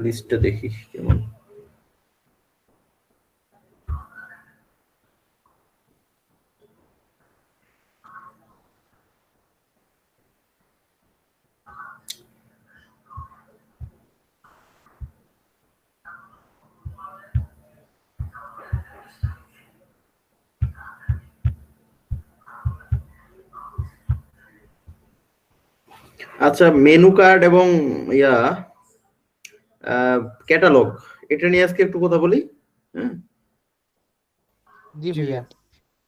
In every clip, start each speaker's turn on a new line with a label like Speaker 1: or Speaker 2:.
Speaker 1: লিস্টটা দেখি কেমন। আচ্ছা, মেনু কার্ড এবং ইয়া ক্যাটালগ, এটা নিয়ে আজকে একটু কথা বলি। হ্যাঁ,
Speaker 2: জি ভাইয়া।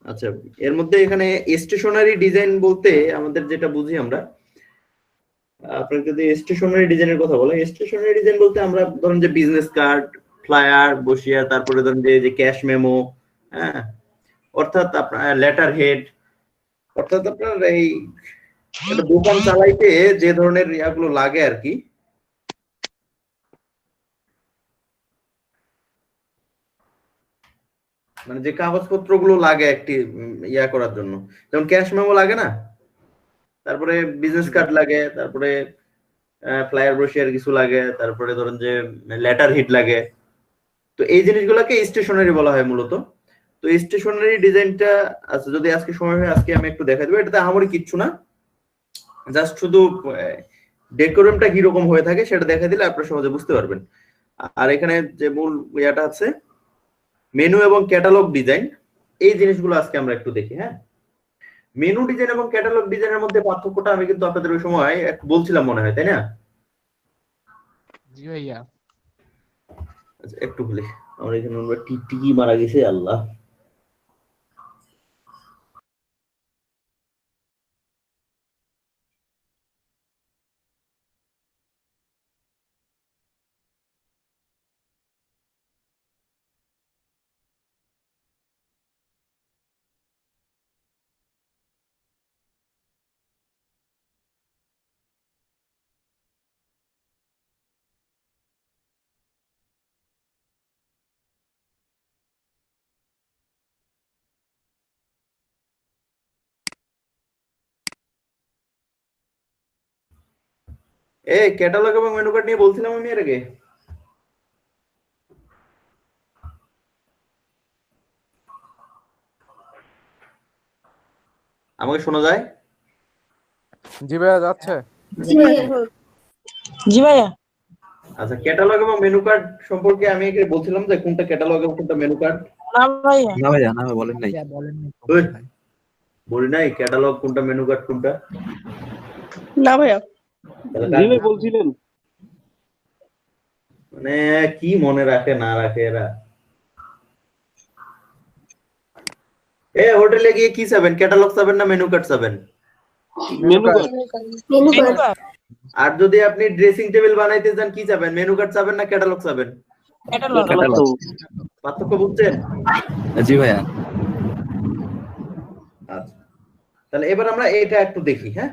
Speaker 1: আচ্ছা, এর মধ্যে এখানে স্টেশনারি ডিজাইন বলতে আমাদের যেটা বুঝি আমরা, আপনার যদি স্টেশনারি ডিজাইনের কথা বলে, স্টেশনারি ডিজাইন বলতে আমরা ধরেন যে বিজনেস কার্ড, ফ্লায়ার, বসিয়া, তারপরে ধরেন যে ক্যাশ মেমো, হ্যাঁ, অর্থাৎ আপনার লেটার হেড, অর্থাৎ আপনার এই একটা দোকান চালাইতে যে ধরনের ইয়াগুলো লাগে আর কি, মানে যে কাগজপত্র গুলো লাগে একটি ইয়া করার জন্য, যেমন ক্যাশ মেমো লাগে না, তারপরে বিজনেস কার্ড লাগে, তারপরে ফ্লায়ার ব্রোশিয়ার কিছু লাগে, তারপরে ধরেন যে লেটার হিট লাগে। তো এই জিনিসগুলোকে স্টেশনারি বলা হয় মূলত। তো স্টেশনারি ডিজাইনটা আচ্ছা, যদি আজকে সময় হয় আজকে আমি একটু দেখাই দেবো। এটাতে আমারই কিচ্ছু না, জাস্ট শুধু ডেকোরেমটা কিরকম হয়ে থাকে সেটা দেখা দিলে আপনারা সহজে বুঝতে পারবেন। আর এখানে যে মূল ইয়াটা আছে মেনু এবং ক্যাটালগ ডিজাইন, এই জিনিসগুলো আজকে আমরা একটু দেখি। হ্যাঁ, মেনু ডিজাইন এবং ক্যাটালগ ডিজাইনের মধ্যে পার্থক্যটা আমি কিন্তু আপনাদের ওই সময় একটু বলছিলাম মনে হয়, তাই না?
Speaker 2: জি ভাইয়া।
Speaker 1: আচ্ছা, একটু বলি। আমার এখানে টিকি মারা গেছে, আল্লাহ। এই ক্যাটালগ এবং মেনু কার্ড নিয়ে বলছিলাম আমি এর আগে। আমাকে শোনা যায়?
Speaker 2: জি ভাইয়া, যাচ্ছে।
Speaker 3: জি ভাইয়া।
Speaker 1: আচ্ছা, ক্যাটালগ এবং মেনু কার্ড সম্পর্কে আমি বলছিলাম যে কোনটা ক্যাটালগ এবং কোনটা মেনু কার্ড।
Speaker 3: না ভাইয়া।
Speaker 4: না ভাইয়া, না ভাই বলেন নাই।
Speaker 1: বলি নাই ক্যাটালগ কোনটা মেনু কার্ড কোনটা?
Speaker 3: না ভাইয়া।
Speaker 1: তাহলে
Speaker 5: বলছিলেন
Speaker 1: মানে কি মনে রাখে না রাখে এরা। হোটেলে গিয়ে কি চাবেন, ক্যাটালগ চাবেন না মেনু কার্ড চাবেন?
Speaker 5: Menu card.
Speaker 1: আর যদি আপনি ড্রেসিং টেবিল বানাইতে যান কি চাবেন, মেনু কার্ড চাবেন না ক্যাটালগ চাবেন?
Speaker 4: ক্যাটালগ।
Speaker 1: পার্থক্য বুঝছেন?
Speaker 4: জি ভাইয়া।
Speaker 1: আচ্ছা, তাহলে এবার আমরা এটা একটু দেখি। হ্যাঁ,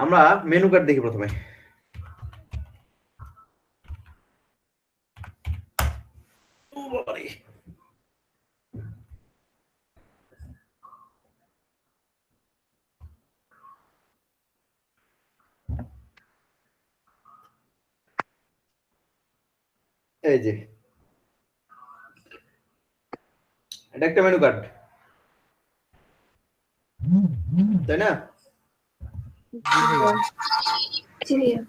Speaker 1: আমরা মেনু কার্ড দেখি প্রথমে। এই যে এটা একটা মেনু কার্ড, তাই না?
Speaker 3: জি ভাইয়া।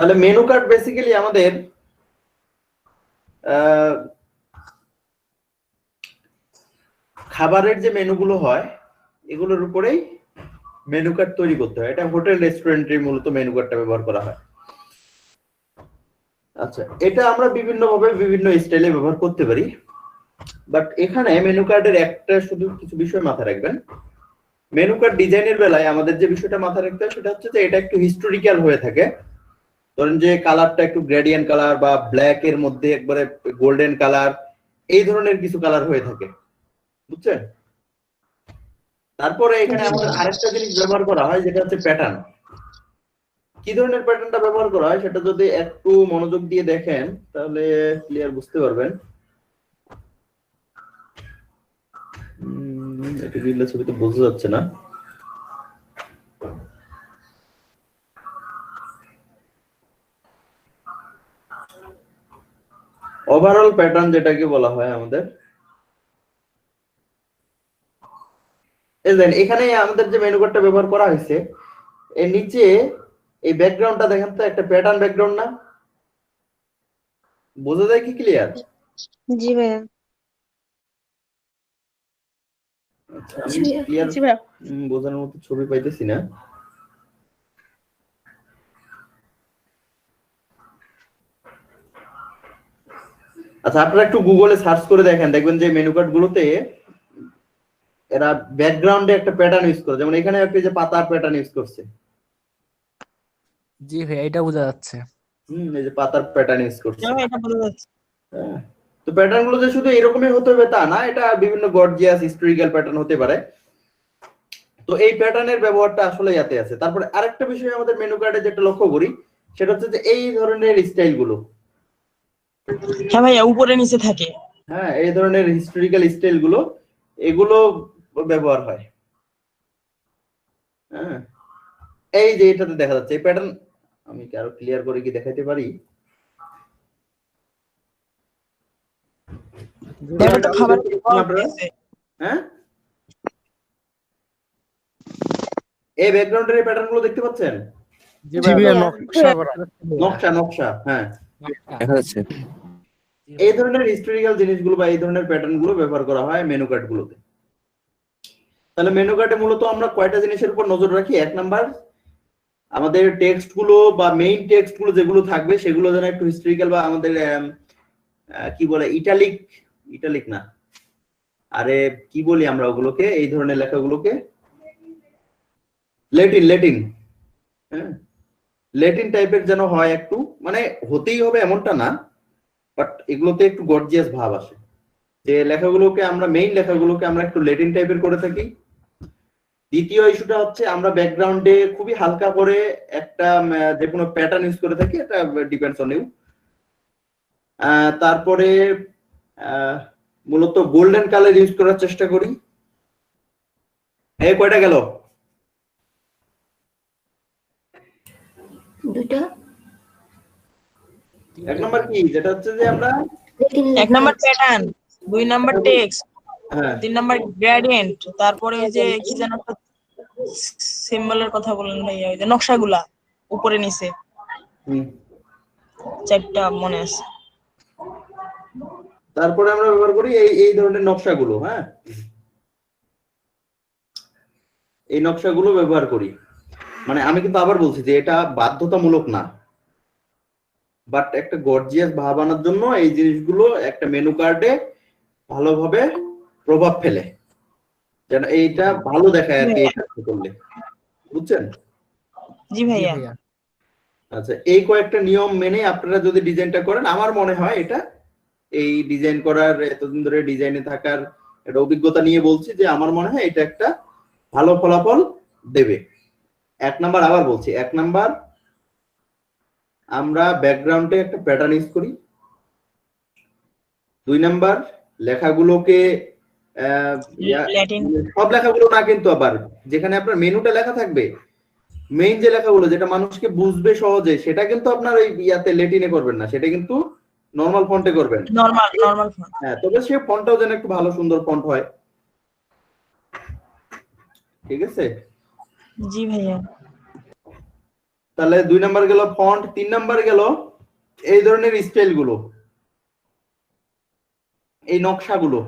Speaker 1: তাহলে মেনু কার্ড বেসিক্যালি আমাদের খাবারের যে মেনুগুলো হয় এগুলোর উপরেই মেনু কার্ড তৈরি করতে হয়। এটা হোটেল রেস্টুরেন্টে মূলত মেনু কার্ডটা ব্যবহার করা হয়। আচ্ছা, এটা আমরা বিভিন্ন ভাবে বিভিন্ন স্টাইলে ব্যবহার করতে পারি, বাট এখানে মেনু কার্ডের একটা শুধু কিছু বিষয় মাথায় রাখবেন। মেনু কার্ড ডিজাইনের বেলায় আমাদের যে বিষয়টা মাথায় রাখতে হয় সেটা হচ্ছে যে এটা একটু হিস্টোরিক্যাল হয়ে থাকে। ধরেন যে কালারটা একটু গ্রেডিয়েন্ট কালার বা ব্ল্যাক এর মধ্যে একবারে গোল্ডেন কালার, এই ধরনের কিছু কালার হয়ে থাকে, বুঝছেন? তারপরে এখানে আমাদের আরেকটা জিনিস ব্যবহার করা হয় যেটা হচ্ছে প্যাটার্ন। কি ধরনের প্যাটার্নটা ব্যবহার করা হয় সেটা যদি একটু মনোযোগ দিয়ে দেখেন তাহলে ক্লিয়ার বুঝতে পারবেন। এটা দিলে ছবিতে বোঝা যাচ্ছে না। ওভারঅল প্যাটার্ন যেটাকে বলা হয় আমাদের, এখানে আমাদের যে মেনু কার্ডটা ব্যবহার করা হয়েছে এর নিচে এই ব্যাকগ্রাউন্ডটা দেখেন তো, একটা প্যাটার্ন ব্যাকগ্রাউন্ড না? বোঝা যায় কি ক্লিয়ার?
Speaker 3: জি ভাইয়া।
Speaker 1: আমি ক্লিয়ার
Speaker 3: জি ভাইয়া।
Speaker 1: বোঝানোর মতো ছবি পাইতেছি না। আচ্ছা, আপনারা একটু গুগলে সার্চ করে দেখেন, দেখবেন যে মেনু কার্ড গুলোতে এরা ব্যাকগ্রাউন্ডে একটা প্যাটার্ন ইউজ করে, যেমন এখানে একটা যে পাতার প্যাটার্ন ইউজ করছে।
Speaker 2: জি ভাই, এটা বোঝা যাচ্ছে।
Speaker 1: এই যে পাতার প্যাটার্ন ইউজ করছে।
Speaker 3: হ্যাঁ, এটা বোঝা যাচ্ছে।
Speaker 1: হ্যাঁ, তো প্যাটার্ন গুলো যে শুধু এরকমই হতে হবে তা না, এটা বিভিন্ন গর্জিয়াস হিস্টোরিক্যাল প্যাটার্ন হতে পারে। তো এই প্যাটার্নের ব্যবহারটা আসলে ইয়াতে আছে। তারপরে আরেকটা বিষয় আমাদের মেনু কার্ডে যেটা লক্ষ্য করি সেটা হচ্ছে যে এই ধরনের স্টাইল গুলো,
Speaker 3: হ্যাঁ ভাইয়া, উপরে নিচে থাকে।
Speaker 1: হ্যাঁ, এই ধরনের হিস্টোরিক্যাল স্টাইল গুলো এগুলো ব্যবহার হয়। হ্যাঁ, এই যে এটাতে দেখা যাচ্ছে এই প্যাটার্ন, আমি কি আরো ক্লিয়ার করে কি দেখাইতে পারি? হ্যাঁ, এই ব্যাকগ্রাউন্ডের এই প্যাটার্ন গুলো দেখতে পাচ্ছেন?
Speaker 2: জি ভাইয়া, নকশা করা।
Speaker 1: নকশা, হ্যাঁ,
Speaker 4: দেখা যাচ্ছে।
Speaker 1: এই ধরনের হিস্টোরিক্যাল জিনিসগুলো বা এই ধরনের প্যাটার্ন গুলো ব্যবহার করা হয় মেনু কার্ড গুলোতে। তাহলে মেনু কার্ডে মূলত আমরা কয়টা জিনিসের উপর নজর রাখি? এক নাম্বার, আমাদের টেক্সট গুলো বা মেইন টেক্সট গুলো যেগুলো থাকবে সেগুলো যেন একটু হিস্টোরিক্যাল বা আমাদের কি বলে ইটালিক না, আরে কি বলি আমরা ওগুলোকে, এই ধরনের লেখাগুলোকে ল্যাটিন, হ্যাঁ, ল্যাটিন টাইপের যেন হয় একটু, মানে হতেই হবে এমনটা না, বাট এগুলোতে একটু গর্জিয়াস ভাব আসে। যে লেখাগুলোকে আমরা মেইন লেখাগুলোকে আমরা একটু ল্যাটিন টাইপের করে থাকি। দ্বিতীয় ইস্যুটা হচ্ছে আমরা ব্যাকগ্রাউন্ডে খুবই হালকা করে একটা যে কোনো প্যাটার্ন ইউজ করে থাকি, এটা ডিপেন্ডস অন ইউ। তারপরে মূলত গোল্ডেন কালার ইউজ করার চেষ্টা করি। এই কয়টা গেল?
Speaker 3: দুইটা।
Speaker 1: এক নাম্বার কি, যেটা হচ্ছে যে আমরা
Speaker 3: এক নাম্বার প্যাটার্ন, দুই নাম্বার টেক্সট,
Speaker 1: হ্যাঁ,
Speaker 3: তিন নাম্বার গ্রেডিয়েন্ট, তারপরে ওই যে কি যেন একটা সিম্বলের কথা বলেন ভাইয়া, ওই যে নকশাগুলা উপরে নিচে, চারটা মনে আছে।
Speaker 1: তারপরে আমরা ব্যবহার করি এই ধরনের নকশাগুলো। হ্যাঁ, এই নকশাগুলো ব্যবহার করি। মানে আমি কিন্তু আবার বলছি যে এটা বাধ্যতামূলক না, বাট একটা গর্জিয়াস ভাব আনার জন্য এই জিনিসগুলো একটা মেনু কার্ডে ভালোভাবে প্রভাব ফেলে, যেন এইটা ভালো দেখায় আর কি এই কাজটা করলে, বুঝছেন?
Speaker 3: জি ভাইয়া।
Speaker 1: আচ্ছা, এই কয়েকটা নিয়ম মেনে আপনারা যদি ডিজাইনটা করেন, আমার মনে হয় এটা এই ডিজাইন করার এতদিন ধরে ডিজাইনে থাকার একটা অভিজ্ঞতা নিয়ে বলছি যে আমার মনে হয় এটা একটা ভালো ফলাফল দেবে। এক নাম্বার, আবার বলছি, এক নাম্বার আমরা ব্যাকগ্রাউন্ডে একটা প্যাটার্ন ইউজ করি। দুই নাম্বার, লেখাগুলোকে সব লেখাগুলো না কিন্তু, আবার যেখানে আপনার মেনুটা লেখা থাকবে, মেইন যে লেখাগুলো যেটা মানুষকে বুঝবে সহজে, সেটা কিন্তু আপনার ওই ইয়াতে লেটিনে করবেন না, সেটা কিন্তু নরমাল ফন্টে করবেন।
Speaker 3: Normal font.
Speaker 1: হ্যাঁ, তবে সে ফন্টটাও যেন একটু ভালো সুন্দর ফন্ট হয়। ঠিক আছে?
Speaker 3: জি ভাইয়া।
Speaker 1: তাহলে 2 নাম্বার গেল ফন্ট, 3 নাম্বার গেল এই ধরনের স্টাইল গুলো, এই নকশাগুলো।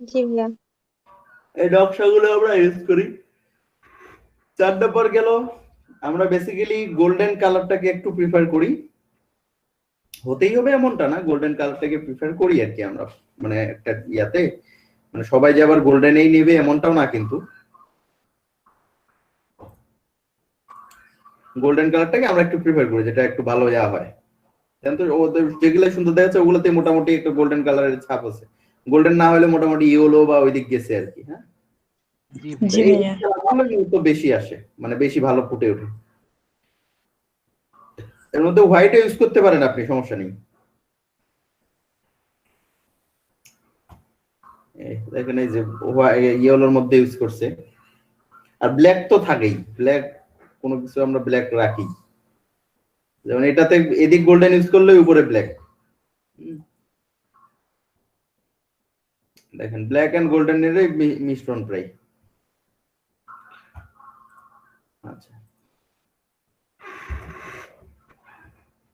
Speaker 6: জি ভাইয়া।
Speaker 1: এই নকশাগুলো আমরা ইউজ করি। 4 নাম্বার গেল আমরা বেসিক্যালি গোল্ডেন কালারটাকে একটু প্রিফার করি, হতেই হবে এমনটা না, গোল্ডেন কালারটাকে প্রিফার করি আর কি আমরা, মানে একটা ইয়াতে, মানে সবাই যে আবার গোল্ডেনই নেবে এমনটাও না, কিন্তু গোল্ডেন কালারটাকে আমরা একটু প্রিফার করি, যেটা একটু ভালো ইয়া হয়। কিন্তু ওদের যেগুলো সুন্দর দেখা যাচ্ছে ওগুলোতে মোটামুটি একটু গোল্ডেন কালারের ছাপ আছে, গোল্ডেন না হলে মোটামুটি ইয়েলো বা ওই দিক গেছে আর কি। হ্যাঁ,
Speaker 3: জি
Speaker 1: এই
Speaker 3: ভাইয়া।
Speaker 1: কালারগুলো কিন্তু বেশি আসে, মানে বেশি ভালো ফুটে ওঠে। এর মধ্যে হোয়াইট ইউজ করতে পারেন আপনি, সমস্যা নেই। দেখেন এই যে ইয়েলোর মধ্যে ইউজ করছে, আর ব্ল্যাক তো থাকেই, ব্ল্যাক কোনো কিছু আমরা ব্ল্যাক রাখি, যেমন এটাতে এদিক গোল্ডেন ইউজ করলে উপরে ব্ল্যাক। দেখেন ব্ল্যাক এন্ড গোল্ডেন এর মিশ্রণ প্রায়। আচ্ছা,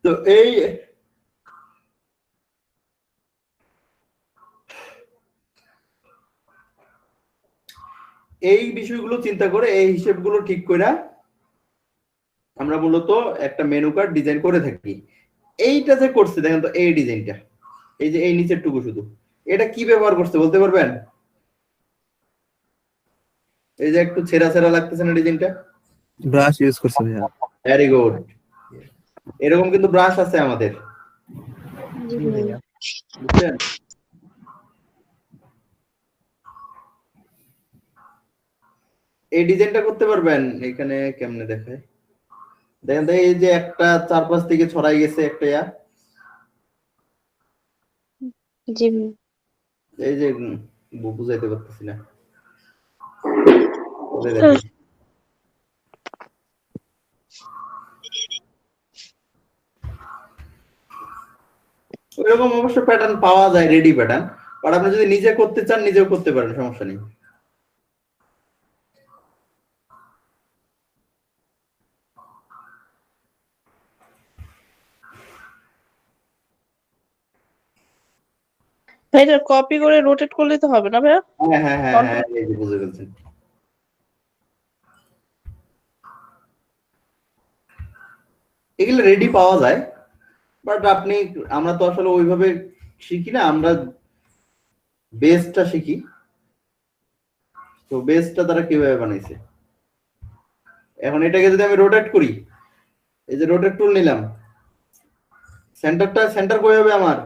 Speaker 1: তো এই বিষয়গুলো চিন্তা করে, এই হিসেবগুলো ঠিক করে আমরা মূলত একটা মেনু কার্ড ডিজাইন করে থাকি। এইটা যে করছে দেখেন তো, এই ডিজাইনটা, এই যে এই নিচের টুকু শুধু, এটা কি ব্যবহার করছে বলতে পারবেন? এই যে একটু ছেঁড়া ছেঁড়া লাগতেছে না ডিজাইনটা,
Speaker 4: ব্রাশ ইউজ করছে ভাইয়া।
Speaker 1: Very good. এরকম কিন্তু ব্রাশ আছে আমাদের,
Speaker 6: জি
Speaker 2: জি
Speaker 6: ভাইয়া।
Speaker 2: ভাইয়া।
Speaker 1: বুঝছেন? এই ডিজাইনটা করতে পারবেন। এখানে কেমনে দেখায় দেখেন তো, এই যে একটা চারপাশ থেকে ছড়াই গেছে একটা ইয়া,
Speaker 6: জি ভাইয়া।
Speaker 1: এই যে বুঝাইতে পারতেছি না, ওদের দেখেন। ওইরকম অবশ্য প্যাটার্ন পাওয়া যায়, রেডি প্যাটার্ন, বাট আপনি যদি নিজে করতে চান নিজেও করতে পারেন, সমস্যা নেই।
Speaker 7: ভাই এটা কপি করে রোটেট করলে তো হবে না ভাইয়া?
Speaker 1: হ্যাঁ হ্যাঁ হ্যাঁ হ্যাঁ, এই যে বুঝে ফেলছেন। এগুলো রেডি পাওয়া যায়, বাট আপনি, আমরা তো আসলে ওইভাবে শিখি না, আমরা বেসটা শিখি। তো বেসটা তারা কিভাবে বানাইছে, এখন এটাকে যদি আমি রোটেট করি, এই যে রোটেট টুল নিলাম, সেন্টার কই হবে আমার?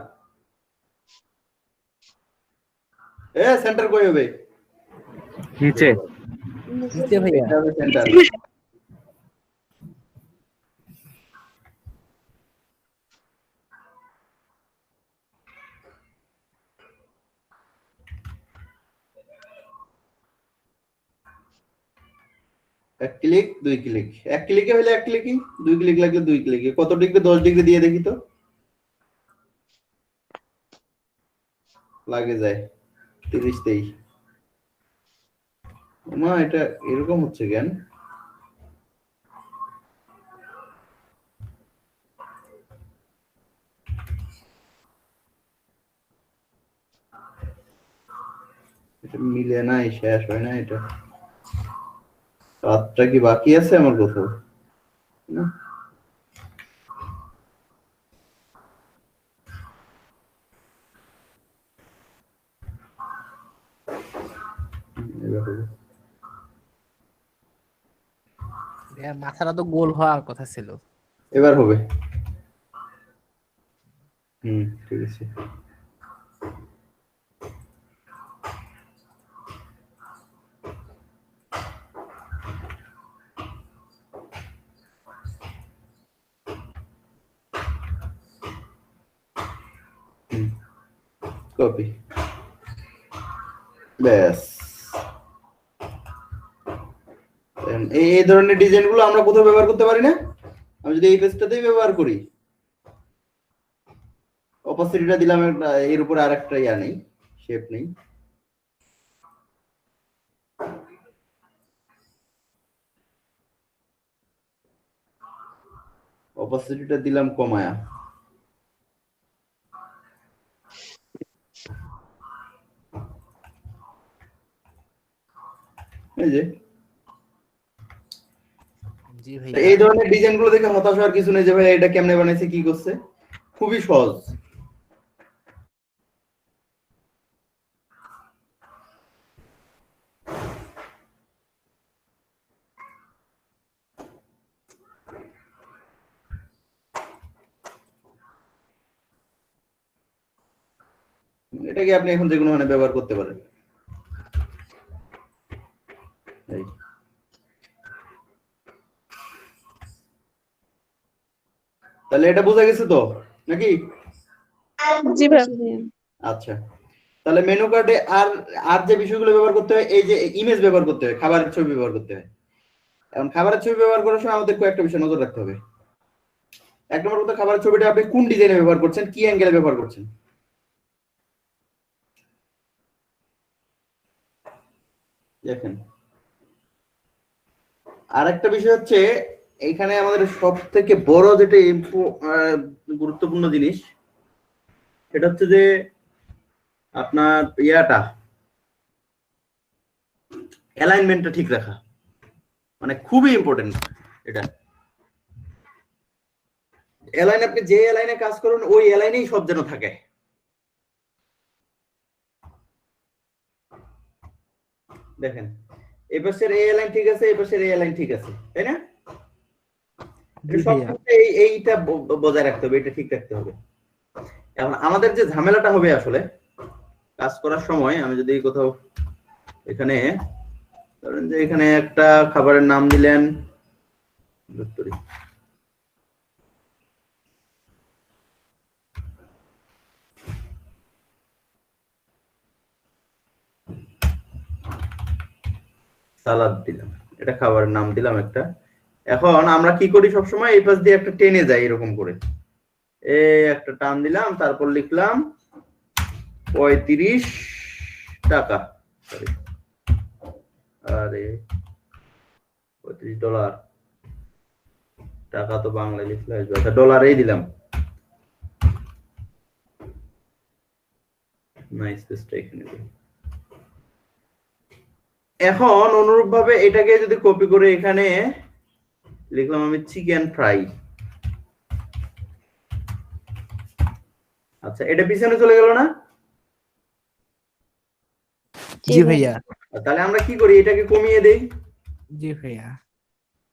Speaker 1: সেন্টার কই হবে?
Speaker 4: নিচে।
Speaker 2: নিচে ভাইয়া।
Speaker 1: এটা হবে সেন্টার। এক ক্লিক, দুই ক্লিক, এক ক্লিকে হলে এক ক্লিকই, দুই ক্লিক লাগলে দুই ক্লিকে। কত ডিগ্রি? 10 ডিগ্রি দিয়ে দেখি তো, লাগে যায় 30তেই। মা এটা এরকম হচ্ছে কেন? এটা মিলে নাই, শেষ হয় না এটা। রাতটা কি বাকি আছে আমার কোথাও? না, এবার হবে।
Speaker 2: ভাইয়া, মাথাটা তো গোল হওয়ার কথা ছিল।
Speaker 1: এবার হবে। ঠিক আছে। কপি, ব্যাস। এই ধরনের ডিজাইন গুলো আমরা কোথাও ব্যবহার করতে পারি না? আমি যদি এই পেজটাতেই ব্যবহার করি, অপাসিটিটা দিলাম, এর উপরে আরেকটা ইয়া নেই, শেপ নেই, অপাসিটিটা দিলাম কমায়া। এই যে
Speaker 2: জি
Speaker 1: তো
Speaker 2: ভাইয়া।
Speaker 1: এই ধরনের ডিজাইন গুলো দেখে হতাশ হওয়ার কিছু নেই যে ভাই এটা কেমনে বানাইছে কি করছে, খুবই সহজ। এটাকে আপনি এখন যে কোনো মানে ব্যবহার করতে পারেন। এই তাহলে এটা বোঝা গেছে তো নাকি?
Speaker 7: জি ভাইয়া।
Speaker 6: জি ভাইয়া।
Speaker 1: আচ্ছা, তাহলে মেনু কার্ডে আর আর যে বিষয়গুলো ব্যবহার করতে হয়, এই যে ইমেজ ব্যবহার করতে হয়, খাবারের ছবি ব্যবহার করতে হয়। এখন খাবারের ছবি ব্যবহার করার সময় আমাদের কয়েকটা বিষয় নজর রাখতে হবে। এক নম্বর কথা, খাবারের ছবিটা আপনি কোন ডিজাইনে ব্যবহার করছেন, কি অ্যাঙ্গেলে ব্যবহার করছেন। দেখেন, আর একটা বিষয় হচ্ছে এইখানে আমাদের সব থেকে বড় যেটা গুরুত্বপূর্ণ জিনিস, এটা হচ্ছে যে আপনার ইয়াটা অ্যালাইনমেন্টটা ঠিক রাখা, মানে খুবই ইম্পর্টেন্ট। এটা অ্যালাইন, আপনি যে অ্যালাইনে কাজ করুন ওই অ্যালাইনেই সব যেন থাকে। দেখেন, এই পাশের এই অ্যালাইন ঠিক আছে, এই পাশের এই অ্যালাইন ঠিক আছে, তাই না?
Speaker 2: জি ভাইয়া।
Speaker 1: এইটা বজায় রাখতে হবে, এটা ঠিক রাখতে হবে। এখন আমাদের যে ঝামেলাটা হবে আসলে কাজ করার সময়, আমি যদি কোথাও এখানে ধরেন যে এখানে একটা খাবারের নাম দিলেন সালাদ, দিলাম এটা খাবারের নাম দিলাম একটা। এখন আমরা কি করি সবসময়, এই পাশ দিয়ে একটা টেনে যাই এরকম করে, এই একটা টান দিলাম, তারপর লিখলাম 35 টাকা, সরি আরে $35, টাকা তো বাংলায় লিখলে আসবে, আচ্ছা ডলারেই দিলাম, না স্পেসটা এখানে দিই। এখন অনুরূপ ভাবে এটাকে যদি কপি করে এখানে লিখলাম আমি চিকেন ফ্রাই। আচ্ছা, এটা পিছনে চলে গেল না?
Speaker 2: জি ভাইয়া।
Speaker 1: তাহলে আমরা কি করি, এটাকে কমিয়ে দেই।
Speaker 2: জি ভাইয়া।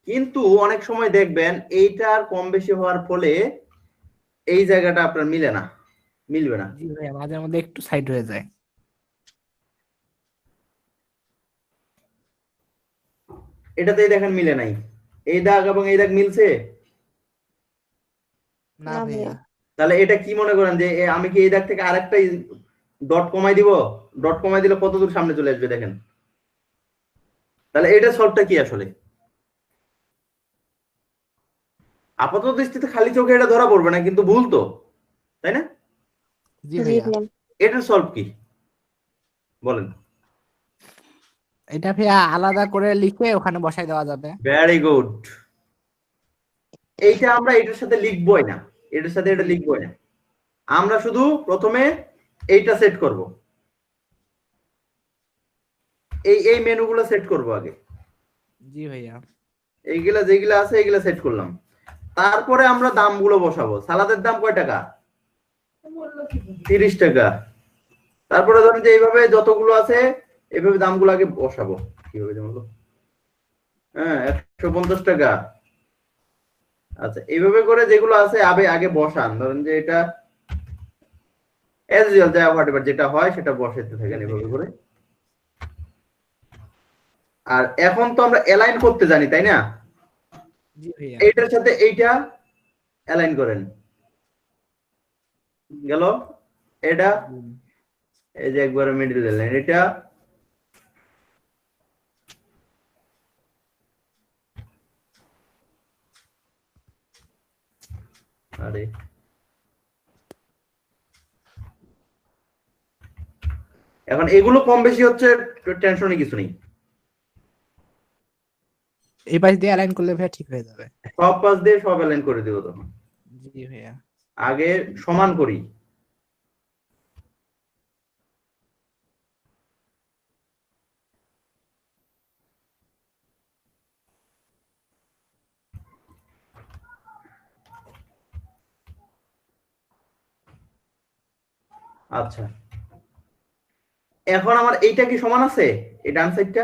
Speaker 1: কিন্তু অনেক সময় দেখবেন এইটার কম বেশি হওয়ার ফলে এই জায়গাটা আপনার মিলবে না।
Speaker 2: জি ভাইয়া, মাঝে মধ্যে একটু সাইড হয়ে যায়।
Speaker 1: এটাতেই দেখেন মিলে নাই, এই দাগ এবং এই দাগ মিলছে
Speaker 2: না
Speaker 6: না
Speaker 2: ভাইয়া।
Speaker 6: ভাইয়া।
Speaker 1: তাহলে এটা কি মনে করেন যে আমি কি এই দাগ থেকে আরেকটা ডট কমাই দিব, ডট কমাই দিলে কত দূর সামনে চলে আসবে দেখেন। তাহলে এটা সলভটা কি আসলে? আপাতত দৃষ্টিতে খালি চোখে এটা ধরা পড়বে না, কিন্তু ভুল তো, তাই না?
Speaker 2: জি
Speaker 6: জি
Speaker 2: ভাইয়া।
Speaker 6: ভাইয়া।
Speaker 1: এটার সলভ কি বলেন?
Speaker 2: এটা ভাইয়া আলাদা করে লিখে ওখানে বসাই দেওয়া যাবে।
Speaker 1: Very good. এইটা আমরা এটার সাথে লিখবই না, এটার সাথে এটা লিখবই না, আমরা শুধু প্রথমে এইটা সেট করব, এই মেনুগুলো সেট করব আগে।
Speaker 2: জি ভাইয়া।
Speaker 1: এইগুলা যেগুলা আছে এইগুলা সেট করলাম, তারপরে আমরা দামগুলো বসাবো। সালাদের দাম কয় টাকা? 30 টাকা। তারপরে ধরেন যে এইভাবে যতগুলো আছে এইভাবে দামগুলো আগে বসাবো। কিভাবে যেমন হ্যাঁ 150 টাকা। আচ্ছা, এইভাবে করে যেগুলো আছে আগে বসান। ধরেন যে এটা এজ ইউজুয়াল যা হোয়াটএভার যেটা হয় সেটা বসাতে থাকেন এইভাবে করে। আর এখন তো আমরা অ্যালাইন করতে জানি, তাই না?
Speaker 2: জি ভাইয়া।
Speaker 1: এইটার সাথে এইটা অ্যালাইন করেন, গেল এটা, এই যে একবারে মিডল লাইন এটা, আরে এখন এগুলো কম বেশি হচ্ছে, টেনশনে কিছু নেই।
Speaker 2: এই পাশ দিয়ে অ্যালাইন করলে ভাইয়া ঠিক হয়ে যাবে।
Speaker 1: সব পাশ দিয়ে সব অ্যালাইন করে দিব তখন।
Speaker 2: জি ভাইয়া।
Speaker 1: আগে সমান করি। আচ্ছা, এখন আমার এইটা কি সমান আছে, এই ডান সাইডটা?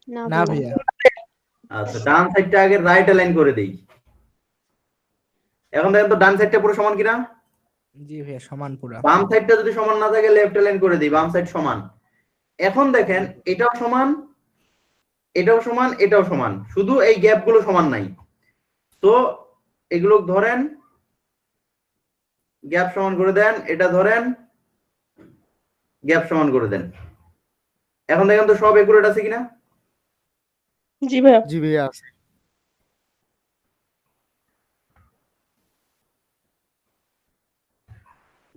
Speaker 6: না
Speaker 2: না
Speaker 6: ভাইয়া।
Speaker 2: ভাইয়া।
Speaker 1: আচ্ছা, ডান সাইডটা আগে রাইট অ্যালাইন করে দেই। এখন দেখেন তো ডান সাইডটা পুরো সমান কিনা?
Speaker 2: জি ভাইয়া সমান পুরা।
Speaker 1: বাম সাইডটা যদি সমান না থাকে লেফট অ্যালাইন করে দিই, বাম সাইড সমান। এখন দেখেন এটাও সমান, এটাও সমান, এটাও সমান, শুধু এই গ্যাপ গুলো সমান নাই। তো এগুলো ধরেন, গ্যাপ সমান করে দেন, এটা ধরেন, গ্যাপ সমান করে দেন। এখন দেখেন তো সব একুরেট আছে কিনা?
Speaker 7: জি ভাইয়া।
Speaker 4: জি ভাইয়া আছে।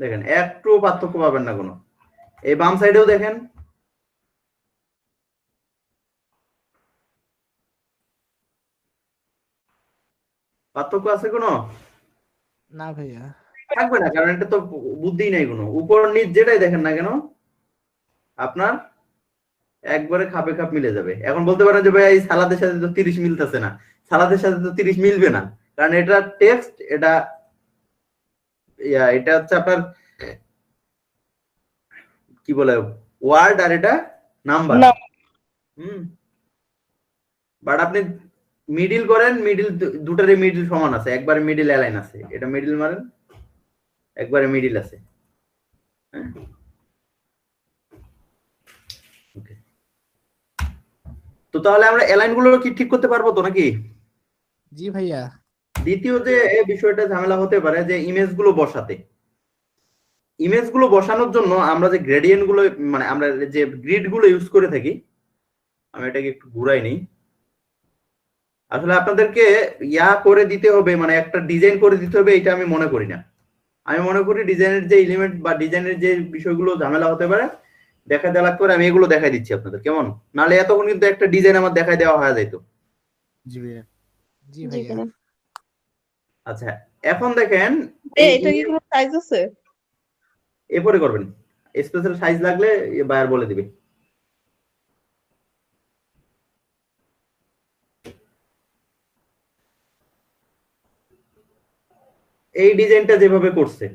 Speaker 1: দেখেন একটু পার্থক্য পাবেন না কোনো। এই বাম সাইডেও দেখেন, পার্থক্য আছে কোনো?
Speaker 2: না ভাইয়া।
Speaker 1: থাকবে না, কারণ এটা তো বুদ্ধি নাই কোনো। উপর নিচ যেটাই দেখেন না কেন আপনার একবারে খাপে খাপ মিলে যাবে। এখন বলতে পারেন যে ভাই এই সালাদের সাথে তো 30 মিলতেছে না, সালাদের সাথে তো 30 মিলবে না, কারণ এটা টেক্সট, এটা এটা হচ্ছে আপনার কি বলে ওয়ার্ড, আর এটা নাম্বার। বাট আপনি মিডিল করেন, মিডিল দুটারই মিডিল সমান আছে, একবারে মিডিল অ্যালাইন আছে। এটা মিডিল মারেন, একবারে মিডিল আছে। তো তাহলে আমরা অ্যালাইন গুলো কি ঠিক করতে পারবো তো নাকি?
Speaker 2: জি ভাইয়া।
Speaker 1: দ্বিতীয় যে বিষয়টা ঝামেলা হতে পারে যে ইমেজ গুলো বসাতে। ইমেজ গুলো বসানোর জন্য আমরা যে গ্রেডিয়েন্ট গুলো, মানে আমরা যে গ্রিড গুলো ইউজ করে থাকি, আমি এটাকে একটু ঘুরাই নেই। আসলে আপনাদেরকে ইয়া করে দিতে হবে, মানে একটা ডিজাইন করে দিতে হবে, এটা আমি মনে করি না। আমি মনে করি ডিজাইনের যে এলিমেন্ট বা ডিজাইনের যে বিষয়গুলো ঝামেলা হতে পারে দেখা দেওয়া লাগতে পারে, আমি এগুলো দেখাই দিচ্ছি আপনাদের, কেমন? নাহলে এতক্ষণ কিন্তু একটা ডিজাইন আমার দেখাই দেওয়া হয়ে যাইতো।
Speaker 4: জি ভাইয়া।
Speaker 2: জি
Speaker 6: জি
Speaker 2: ভাইয়া।
Speaker 6: ভাইয়া।
Speaker 1: আচ্ছা, এখন দেখেন
Speaker 7: এটা কি কোনো সাইজ আছে?
Speaker 1: এরপরে করবেন, স্পেশাল সাইজ লাগলে বায়ার বলে দিবে। এই ডিজাইনটা যেভাবে করছে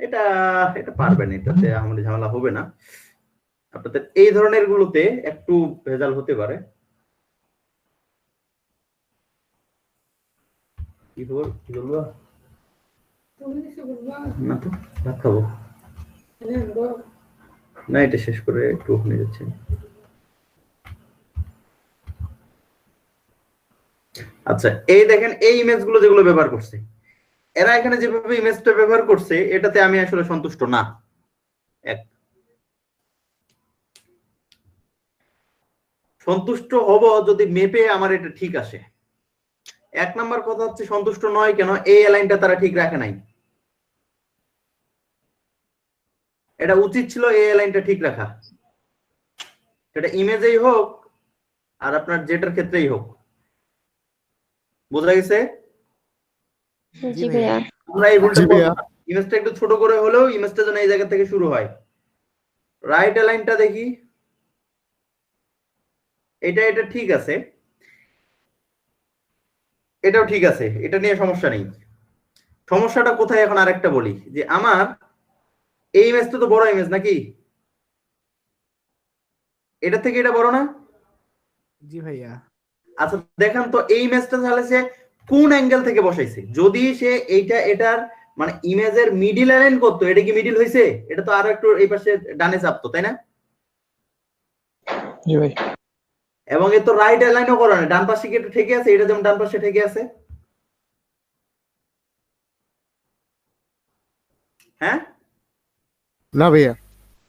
Speaker 1: এটা এটা পারবেন, এটাতে আমাদের ঝামেলা হবে না। আপনাদের এই ধরনের গুলোতে একটু ভেজাল হতে পারে। কি খবর, কি বলবো? না তো, ভাত খাবো না, এটা শেষ করে একটু ওখানে যাচ্ছি। আচ্ছা, এই দেখেন এই ইমেজ গুলো যেগুলো ব্যবহার করছে, এরা এখানে যেভাবে ইমেজটা ব্যবহার করছে এটাতে আমি আসলে সন্তুষ্ট না। এক, সন্তুষ্ট হব যদি মেপে আমার এটা ঠিক আসে। এক নাম্বার কথা হচ্ছে সন্তুষ্ট নয় কেন, এই অ্যালাইনটা তারা ঠিক রাখে নাই। এটা উচিত ছিল এই অ্যালাইনটা ঠিক রাখা, সেটা ইমেজেই হোক আর আপনার যেটার ক্ষেত্রেই হোক। বোঝা গেছে?
Speaker 6: জি ভাইয়া।
Speaker 1: আমরা এই ভুলটা
Speaker 4: জি ভাইয়া।
Speaker 1: করব না। ইমেজটা একটু ছোট করে হলেও ইমেজটা যেন এই জায়গা থেকে শুরু হয়। রাইট অ্যালাইনটা দেখি, এটা এটা ঠিক আছে, এটাও ঠিক আছে, এটা নিয়ে সমস্যা নেই। সমস্যাটা কোথায় এখন আরেকটা বলি, যে আমার এই ইমেজটা তো বড় ইমেজ নাকি, এটা থেকে এটা বড় না?
Speaker 2: জি ভাইয়া।
Speaker 1: আচ্ছা দেখেন তো এই ইমেজটা তাহলে সে কোন অ্যাঙ্গেল থেকে বসাইছে। যদি সে এইটা এটার মানে ইমেজের মিডিল অ্যালাইন করতো, এটা কি মিডিল হয়েছে? এটা তো আরো একটু এই পাশে ডানে চাপতো, তাই না?
Speaker 5: জি ভাই।
Speaker 1: এবং এ তো রাইট অ্যালাইনও করা না, ডান পাশে কি এটা ঠেকে আছে? এটা যেমন ডান পাশে ঠেকে আছে, হ্যাঁ
Speaker 4: না ভাইয়া।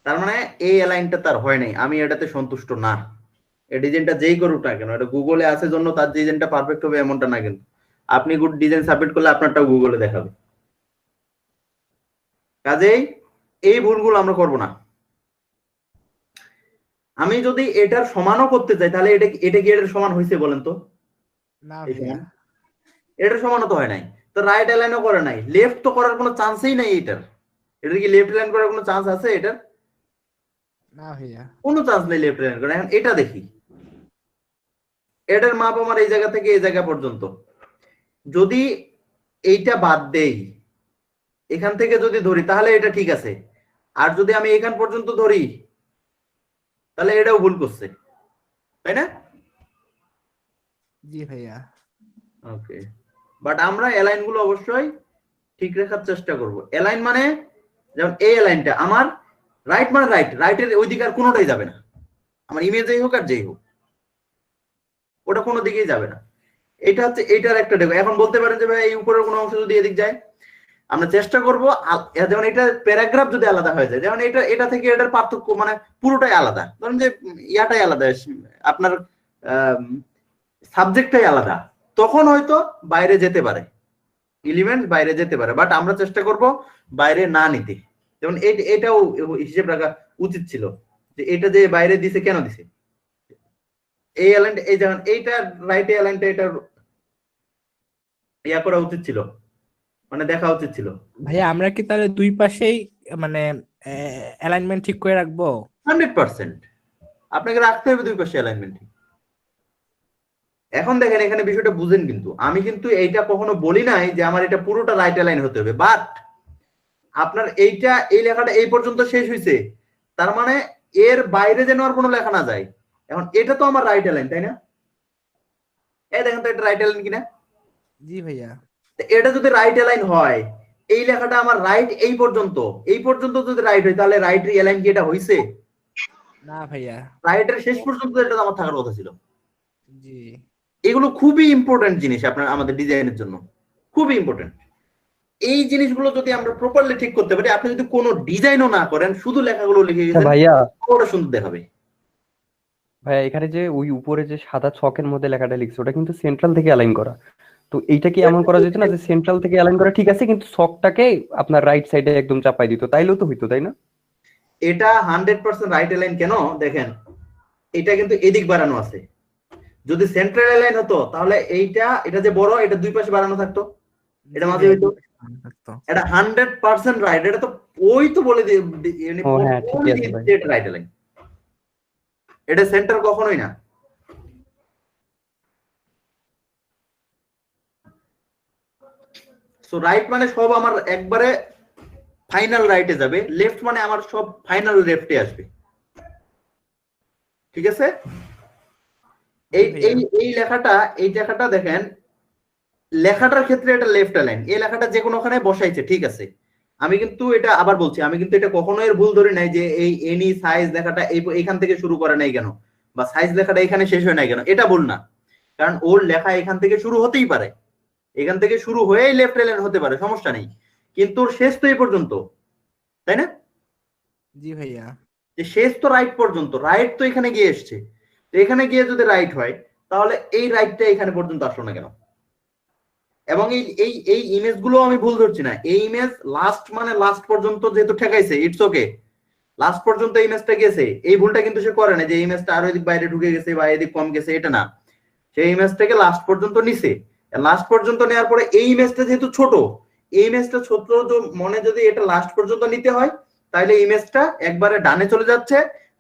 Speaker 1: তার মানে এই অ্যালাইনটা তার হয় নাই, আমি এটাতে সন্তুষ্ট না। এই ডিজাইনটা যেই করুক না কেন, এটা গুগলে আছে জন্য তার ডিজাইনটা পারফেক্ট হবে এমনটা না, কিন্তু আপনি গুড ডিজাইন সাবমিট করলে আপনারটাও গুগলে দেখাবে। কাজেই এই ভুলগুলো আমরা করব না। আমি যদি এটার সমানও করতে চাই তাহলে এটা কি এটার সমান হয়েছে বলেন তো?
Speaker 2: না
Speaker 1: এই
Speaker 2: ভাইয়া।
Speaker 1: সমান এটার সমানও তো হয় নাই, তো রাইট অ্যালাইনও করে নাই, লেফট তো করার কোনো চান্সই নাই এটার। এটা কি লেফট অ্যালাইন করার কোনো চান্স আছে এটার?
Speaker 2: না ভাইয়া।
Speaker 1: কোনো চান্স নেই লেফট অ্যালাইন করার। এখন এটা দেখি, এটার মাপ আমার এই জায়গা থেকে এই জায়গা পর্যন্ত, যদি এইটা বাদ দেই এখান থেকে যদি ধরি তাহলে এটা ঠিক আছে, আর যদি আমি এখান পর্যন্ত ধরি তাহলে এটাও ভুল করছে, তাই না?
Speaker 2: জি ভাইয়া।
Speaker 1: ওকে, বাট আমরা অ্যালাইন গুলো অবশ্যই ঠিক রাখার চেষ্টা করব। অ্যালাইন মানে যেমন এই অ্যালাইনটা আমার রাইট মানে রাইট, রাইটের ওই দিকে আর কোনোটাই যাবে না, আমার ইমেজেই হোক আর যেই হোক, ওটা কোনো দিকেই যাবে না। এটা হচ্ছে এটার একটা দেখো। এখন বলতে পারেন যে ভাই এই উপরের কোনো অংশ যদি এদিক যায়, আমরা চেষ্টা করব যেমন এটা প্যারাগ্রাফ যদি আলাদা হয়ে যায়, যেমন এটা থেকে এটার পার্থক্য মানে পুরোটাই আলাদা, ধরুন যে ইয়াটাই আলাদা, আপনার সাবজেক্টটাই আলাদা, তখন হয়তো বাইরে যেতে পারে, এলিমেন্ট বাইরে যেতে পারে, বাট আমরা চেষ্টা করব বাইরে না নিতে। যেমন এটাও হিসেব রাখা উচিত ছিল যে এটা যে বাইরে দিছে কেন দিছে, এই অ্যালাইন এই যেমন এইটা রাইটে অ্যালাইনটা এটা ইয়া করা উচিত ছিল, মানে দেখা উচিত ছিল।
Speaker 2: ভাইয়া আমরা কি তাহলে দুই পাশেই মানে অ্যালাইনমেন্ট ঠিক করে রাখবো?
Speaker 1: 100% আপনাকে রাখতে হবে দুই পাশে অ্যালাইনমেন্ট। এখন দেখেন এখানে বিষয়টা বুঝেন, কিন্তু আমি কিন্তু এইটা কখনো বলি নাই যে আমার এটা পুরোটা রাইট অ্যালাইন হতে হবে, বাট আপনার এইটা এই লেখাটা এই পর্যন্ত শেষ হয়েছে, তার মানে এর বাইরে যেন আর কোনো লেখা না যায়। এখন এটা তো আমার রাইট অ্যালাইন, তাই না? এই দেখেন তো এটা রাইট অ্যালাইন কিনা?
Speaker 2: জি ভাইয়া।
Speaker 1: এটা যদি রাইট অ্যালাইন হয়, এই লেখাটা আমার রাইট এই পর্যন্ত যদি রাইট হয়, তাহলে রাইট অ্যালাইন কি এটা হইছে?
Speaker 2: না ভাইয়া।
Speaker 1: রাইটের শেষ পর্যন্ত এটা আমার থাকার কথা ছিল।
Speaker 2: জি।
Speaker 1: এগুলো খুবই ইম্পর্টেন্ট জিনিস আপনার আমাদের ডিজাইনের জন্য, খুবই ইম্পর্টেন্ট। এই জিনিসগুলো যদি আমরা প্রপারলি ঠিক করতে পারি, আপনি যদি কোনো ডিজাইনও না করেন, শুধু লেখাগুলো লিখে গেছেন,
Speaker 8: ভাইয়া
Speaker 1: ওটা সুন্দর দেখাবে।
Speaker 8: ভাইয়া এখানে যে ওই উপরে যে সাদা ছকের মধ্যে লেখাটা লিখছে ওটা কিন্তু সেন্ট্রাল থেকে অ্যালাইন করা, তো এইটা কি এমন করা যেত না যে সেন্ট্রাল থেকে অ্যালাইন করা ঠিক আছে কিন্তু ছকটাকে আপনার রাইট সাইডে একদম চাপাই দিত, তাইলেও তো হইতো, তাই না?
Speaker 1: এটা 100% রাইট অ্যালাইন কেন দেখেন, এটা কিন্তু এদিক বাড়ানো আছে। যদি সেন্ট্রাল অ্যালাইন হতো তাহলে এটা যে বড়, এটা দুই পাশে বাড়ানো থাকতো, এটা মাঝে হইতো। এটা 100% রাইট, এটা তো ওই তো বলে
Speaker 8: ও হ্যাঁ ঠিক আছে ভাই।
Speaker 1: রাইট অ্যালাইন, এটা সেন্টার কখনোই না। সো রাইট মানে সব আমার একবারে ফাইনাল রাইটে যাবে, লেফট মানে আমার সব ফাইনাল লেফটে আসবে, ঠিক আছে? এই লেখাটা দেখেন, লেখাটার ক্ষেত্রে এটা লেফট অ্যালাইন, এই লেখাটা যে কোনো ওখানে বসাইছে, ঠিক আছে। আমি কিন্তু এটা আবার বলছি, আমি কিন্তু এটা কখনো এর ভুল ধরি নাই যে এই এনি সাইজ লেখাটা এইখান থেকে শুরু করে নাই কেন, বা সাইজ লেখাটা এখানে শেষ হয় নাই কেন, এটা ভুল না। কারণ ওর লেখা এখান থেকে শুরু হতেই পারে, এখান থেকে শুরু হয়েই লেফট অ্যালাইন হতে পারে, সমস্যা নেই, কিন্তু ওর শেষ তো এই পর্যন্ত, তাই না?
Speaker 2: জি ভাইয়া।
Speaker 1: যে শেষ তো রাইট পর্যন্ত, রাইট তো এখানে গিয়ে এসছে, তো এখানে গিয়ে যদি রাইট হয় তাহলে এই রাইটটা এখানে পর্যন্ত আসলো না কেন? এবং এই ইমেজ গুলো আমি ভুল ধরছি না, এই ইমেজ লাস্ট মানে লাস্ট পর্যন্ত যেহেতু ঠেকাইছে, ইটস ওকে, লাস্ট পর্যন্ত ইমেজটা গেছে, এই ভুলটা কিন্তু সে করে না যে ইমেজটা আরো এদিক বাইরে ঢুকে গেছে বা এদিক কম গেছে, এটা না, সেই ইমেজটাকে লাস্ট পর্যন্ত নিছে। লাস্ট পর্যন্ত নেওয়ার পরে এই ইমেজটা যেহেতু ছোট, এই ইমেজটা ছোট মনে যদি এটা লাস্ট পর্যন্ত নিতে হয় তাহলে ইমেজটা একবারে ডানে চলে যাচ্ছে।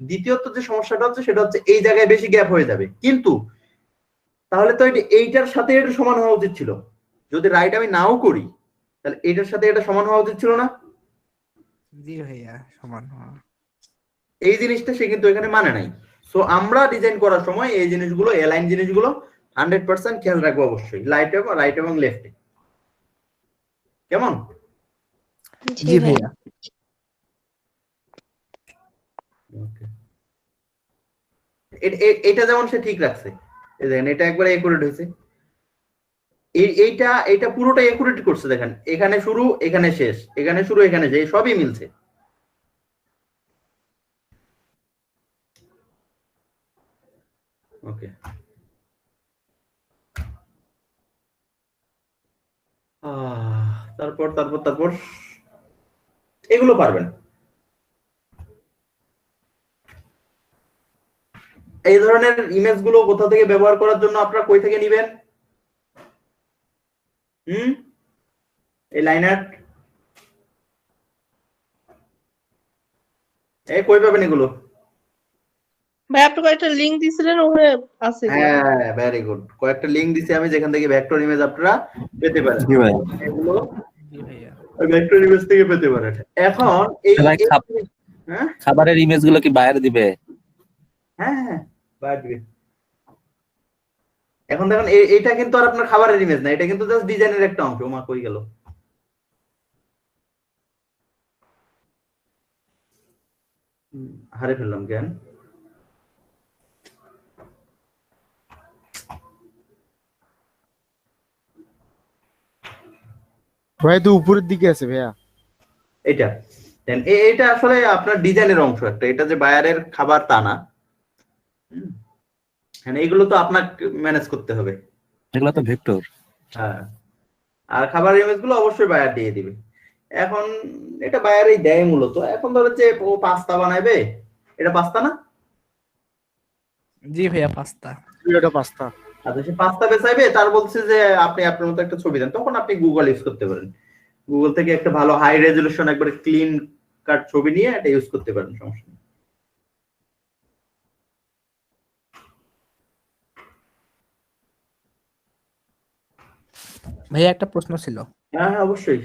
Speaker 1: দ্বিতীয়ত যে সমস্যাটা হচ্ছে সেটা হচ্ছে এই জায়গায় বেশি গ্যাপ হয়ে যাবে, কিন্তু তাহলে তো এইটার সাথে এটা সমান হওয়া উচিত ছিল। যদি রাইট আমি নাও করি তাহলে এটার সাথে এটা সমান হওয়া উচিত ছিল না?
Speaker 2: জি ভাইয়া, সমান হওয়া।
Speaker 1: এই জিনিসটা সে কিন্তু এখানে মানে নাই। সো আমরা ডিজাইন করার সময় এই জিনিসগুলো, অ্যালাইন জিনিসগুলো 100% খেয়াল রাখবো অবশ্যই, রাইট এবং লেফটে। কেমন?
Speaker 2: জি ভাইয়া।
Speaker 1: এটা যেমন সে ঠিক রাখছে, এই দেখেন এটা একবারে একুরেট হয়েছে, এইটা পুরোটা একুরেট করছে, দেখেন এখানে শুরু এখানে শেষ, এখানে শুরু এখানে শেষ, সবই মিলছে। ওকে, তারপর এগুলো পারবেন। এই ধরনের ইমেজ গুলো কোথা থেকে ব্যবহার করার জন্য আপনারা কই থেকে নেবেন? এই লাইন আর্ট এই কই পাবেন এগুলো?
Speaker 7: ভাই আপনি কয়েকটা লিংক দিছিলেন ওখানে আছে এগুলো।
Speaker 1: হ্যাঁ, ভেরি গুড। কয়েকটা লিংক দিছি আমি যেখান থেকে ভেক্টর ইমেজ আপনারা পেতে পারেন।
Speaker 5: জি ভাই।
Speaker 1: এগুলো
Speaker 2: জি ভাইয়া।
Speaker 1: ভেক্টর ইমেজ থেকে পেতে পারেন। এখন এই
Speaker 9: ভাই,
Speaker 1: হ্যাঁ
Speaker 9: খাবারের ইমেজ গুলো কি বাইরে দিবে?
Speaker 1: হ্যাঁ বাড়বে। এখন দেখুন এটা কিন্তু আর আপনার খাবারের ইমেজ না, এটা কিন্তু জাস্ট ডিজাইনের একটা অংশ। মা কই গেল? হারে ফেললাম কেন?
Speaker 4: ভাই তো উপরের দিকে আছে ভাইয়া।
Speaker 1: এটা দেন এটা আসলে আপনার ডিজাইনের অংশ একটা, এটা যে বায়ারের খাবার তা না। হ্যাঁ এইগুলো তো আপনাকে ম্যানেজ করতে হবে।
Speaker 9: এগুলো তো ভেক্টর।
Speaker 1: হ্যাঁ, আর খাবার ইমেজ গুলো অবশ্যই বায়ার দিয়ে দিবে। এখন এটা বায়ারই দেয় মূলত। এখন ধরো যে ও পাস্তা বানাবে, এটা পাস্তা না?
Speaker 2: জি ভাইয়া, পাস্তা।
Speaker 4: এটা পাস্তা।
Speaker 1: আচ্ছা, সে পাস্তা বেচাইবে, তার বলছে যে আপনি আপনার মতো একটা ছবি দেন, তখন আপনি গুগল ইউজ করতে পারেন। গুগল থেকে একটা ভালো হাই রেজলিউশন একবারে ক্লিন কাট ছবি নিয়ে এটা ইউজ করতে পারেন, সমস্যা নেই।
Speaker 2: ভাইয়া একটা প্রশ্ন ছিল।
Speaker 1: হ্যাঁ অবশ্যই।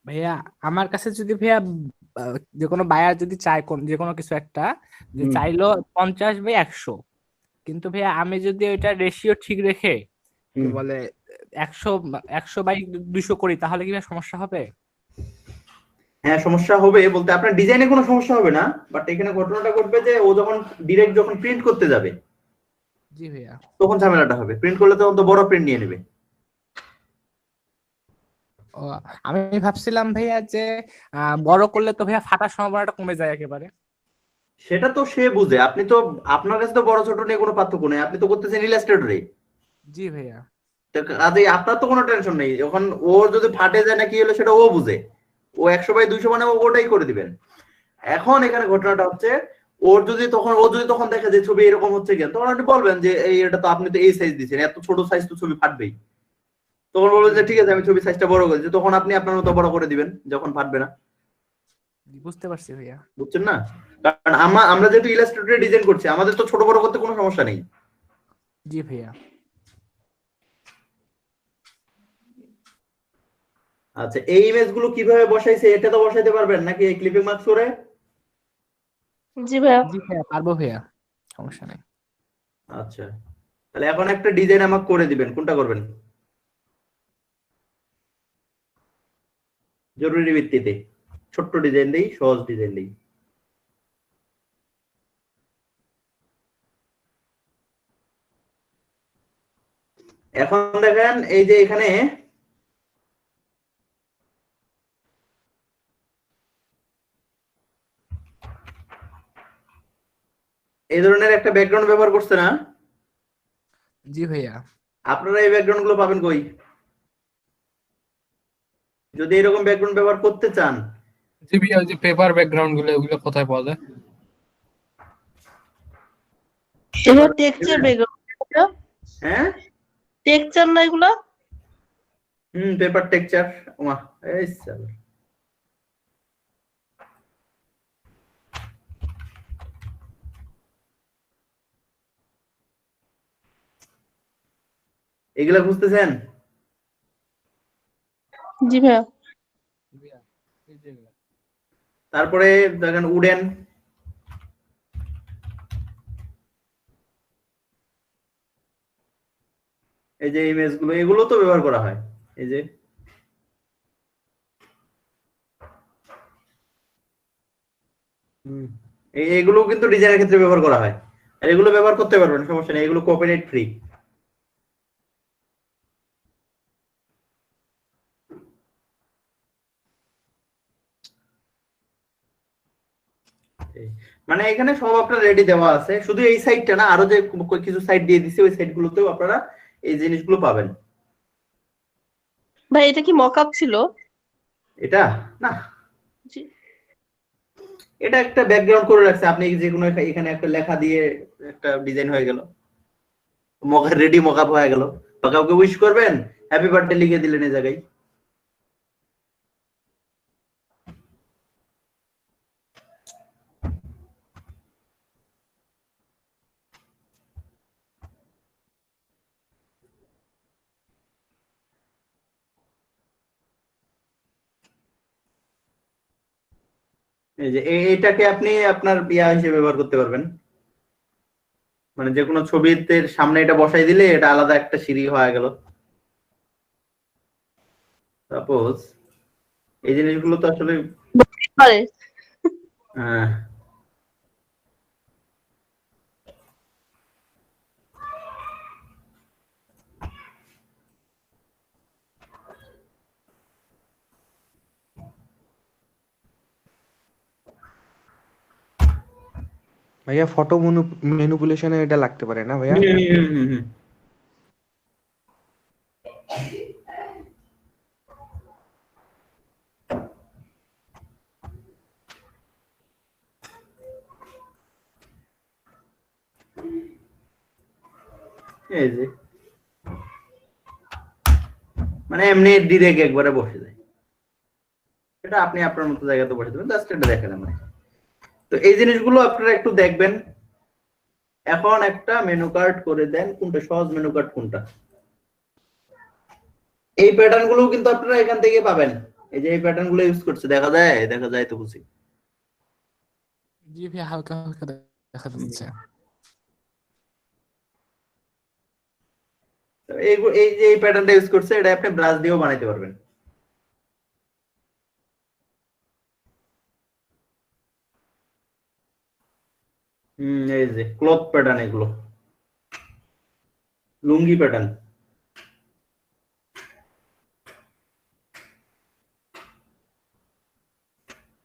Speaker 2: ভাইয়া আমার কাছে যদি ভাইয়া যে কোনো বায়ার যদি চায় যে কোনো কিছু একটা, যে চাইলো 50/100, কিন্তু ভাইয়া আমি যদি ওইটা রেশিও ঠিক রেখে কি বলে 100/200 করি, তাহলে কি ভাইয়া সমস্যা হবে?
Speaker 1: হ্যাঁ সমস্যা হবে বলতে আপনার ডিজাইনে কোনো সমস্যা হবে না, বাট এখানে ঘটনাটা ঘটবে যে ও যখন ডিরেক্ট যখন প্রিন্ট করতে যাবে
Speaker 2: জি ভাইয়া।
Speaker 1: তখন ঝামেলাটা হবে। প্রিন্ট করলে তখন তো বড় প্রিন্ট নিয়ে নেবে।
Speaker 2: ও, আমি ভাবছিলাম ভাইয়া যে বড় করলে তো ভাইয়া ফাটার সম্ভাবনাটা কমে যায় একেবারে।
Speaker 1: সেটা তো সে বুঝে, আপনি তো আপনার কাছে তো বড় ছোট নিয়ে কোনো পার্থক্য নেই, আপনি তো করতেছেন ইলাস্ট্রেটরে।
Speaker 2: জি ভাইয়া।
Speaker 1: কাজে আপনার তো কোনো টেনশন নেই, যখন ওর যদি ফাটে যায় না কি হলো সেটা ও বুঝে, ও 100/200 মানে ওটাই করে দিবেন। এখন এখানে ঘটনাটা হচ্ছে ও যদি তখন দেখে যে ছবি এরকম হচ্ছে কেন, তখন আপনি বলবেন যে এটা তো আপনি তো এই সাইজ দিচ্ছেন, এত ছোট সাইজ তো ছবি ফাটবেই। তখন বলবেন যে ঠিক আছে আমি ছবি সাইজটা বড় করেছি, তখন আপনি আপনার মতো বড় করে দিবেন যখন ফাটবে না।
Speaker 2: বুঝতে পারছি ভাইয়া।
Speaker 1: বুঝছেন না? কারণ আমরা যেহেতু ইলাস্ট্রেটরে ডিজাইন করছি, আমাদের তো ছোট বড় করতে কোনো সমস্যা নেই।
Speaker 2: জি ভাইয়া।
Speaker 1: আচ্ছা, এই ইমেজ গুলো কিভাবে বসাইছে এটা তো বসাইতে পারবেন নাকি এই ক্লিপিং মার্কস করে?
Speaker 7: জি ভাইয়া।
Speaker 2: জি ভাইয়া, পারবো ভাইয়া, সমস্যা নেই।
Speaker 1: আচ্ছা, তাহলে এখন একটা ডিজাইন আমাকে করে দিবেন, কোনটা করবেন? জরুরি ভিত্তিতে ছোট্ট ডিজাইন দেই, সহজ ডিজাইন দেই। এখন দেখেন এই যে এখানে এই ধরনের একটা ব্যাকগ্রাউন্ড ব্যবহার করছে না?
Speaker 2: জি ভাইয়া।
Speaker 1: আপনারা এই ব্যাকগ্রাউন্ড গুলো পাবেন কই? যদি এরকম ব্যাকগ্রাউন্ড ব্যবহার করতে চান,
Speaker 10: জি ভাইয়া, ওই যে পেপার ব্যাকগ্রাউন্ড গুলো ওগুলো কোথায় পাওয়া যায়?
Speaker 7: এগুলো টেক্সচার ব্যাকগ্রাউন্ড।
Speaker 1: হ্যাঁ
Speaker 7: টেক্সচার না এগুলো?
Speaker 1: Paper texture. ওমা এই সালা, এগুলা বুঝতেছেন?
Speaker 7: জি ভাইয়া।
Speaker 1: তারপরে দেখেন উডেন, এই যে ইমেজ গুলো এগুলো তো ব্যবহার করা হয়। এই যে এগুলো কিন্তু ডিজাইনের ক্ষেত্রে ব্যবহার করা হয়, আর এগুলো ব্যবহার করতে পারবেন, সমস্যা নেই, এগুলো কপিরাইট ফ্রি। মানে এখানে সব আপনার রেডি দেওয়া আছে, শুধু এই সাইডটা না, আরো যে কিছু সাইড দিয়ে দিছি ওই সাইড গুলোতেও আপনারা এই জিনিসগুলো পাবেন।
Speaker 7: ভাই এটা কি মকআপ ছিল?
Speaker 1: এটা না,
Speaker 7: জি।
Speaker 1: এটা একটা ব্যাকগ্রাউন্ড করে রাখছে, আপনি যে কোনো এখানে একটা লেখা দিয়ে একটা ডিজাইন হয়ে গেল, মকা রেডি মকআপ হয়ে গেল। বা কাউকে উইশ করবেন, হ্যাপি বার্থডে লিখে দিলেন এই জায়গায়। এই যে এটাকে আপনি আপনার ইয়া হিসেবে ব্যবহার করতে পারবেন, মানে যে কোনো ছবিতে সামনে এটা বসাই দিলে এটা আলাদা একটা সিঁড়ি হয়ে গেল। সাপোজ এই জিনিসগুলো তো আসলে
Speaker 7: পারে
Speaker 1: আহ,
Speaker 11: ভাইয়া ফটো ম্যানিপুলেশনে এটা লাগতে পারে না ভাইয়া?
Speaker 1: হুম। এই যে মানে এমনি ডিরেক্ট একবারে বসে যায়, এটা আপনি আপনার মতো জায়গাতে বসে দেবেন, জাস্ট এটা দেখেন আমরা। তো এই জিনিসগুলো আপনারা একটু দেখবেন। এখন একটা মেনু কার্ড করে দেন, কোনটা সহজ মেনু কার্ড কোনটা। এই প্যাটার্ন গুলো কিন্তু আপনারা এখান থেকে পাবেন। এই যে এই প্যাটার্ন গুলো ইউজ করছে, দেখা যায় তো বুঝি।
Speaker 2: জি ভাইয়া, হালকা হালকা দেখা যাচ্ছে।
Speaker 1: এই যে এই প্যাটার্নটা ইউজ করছে, এটা আপনি ব্রাশ দিয়েও বানাইতে পারবেন। এই যে ক্লথ প্যাটার্ন, এগুলো লুঙ্গি প্যাটার্ন।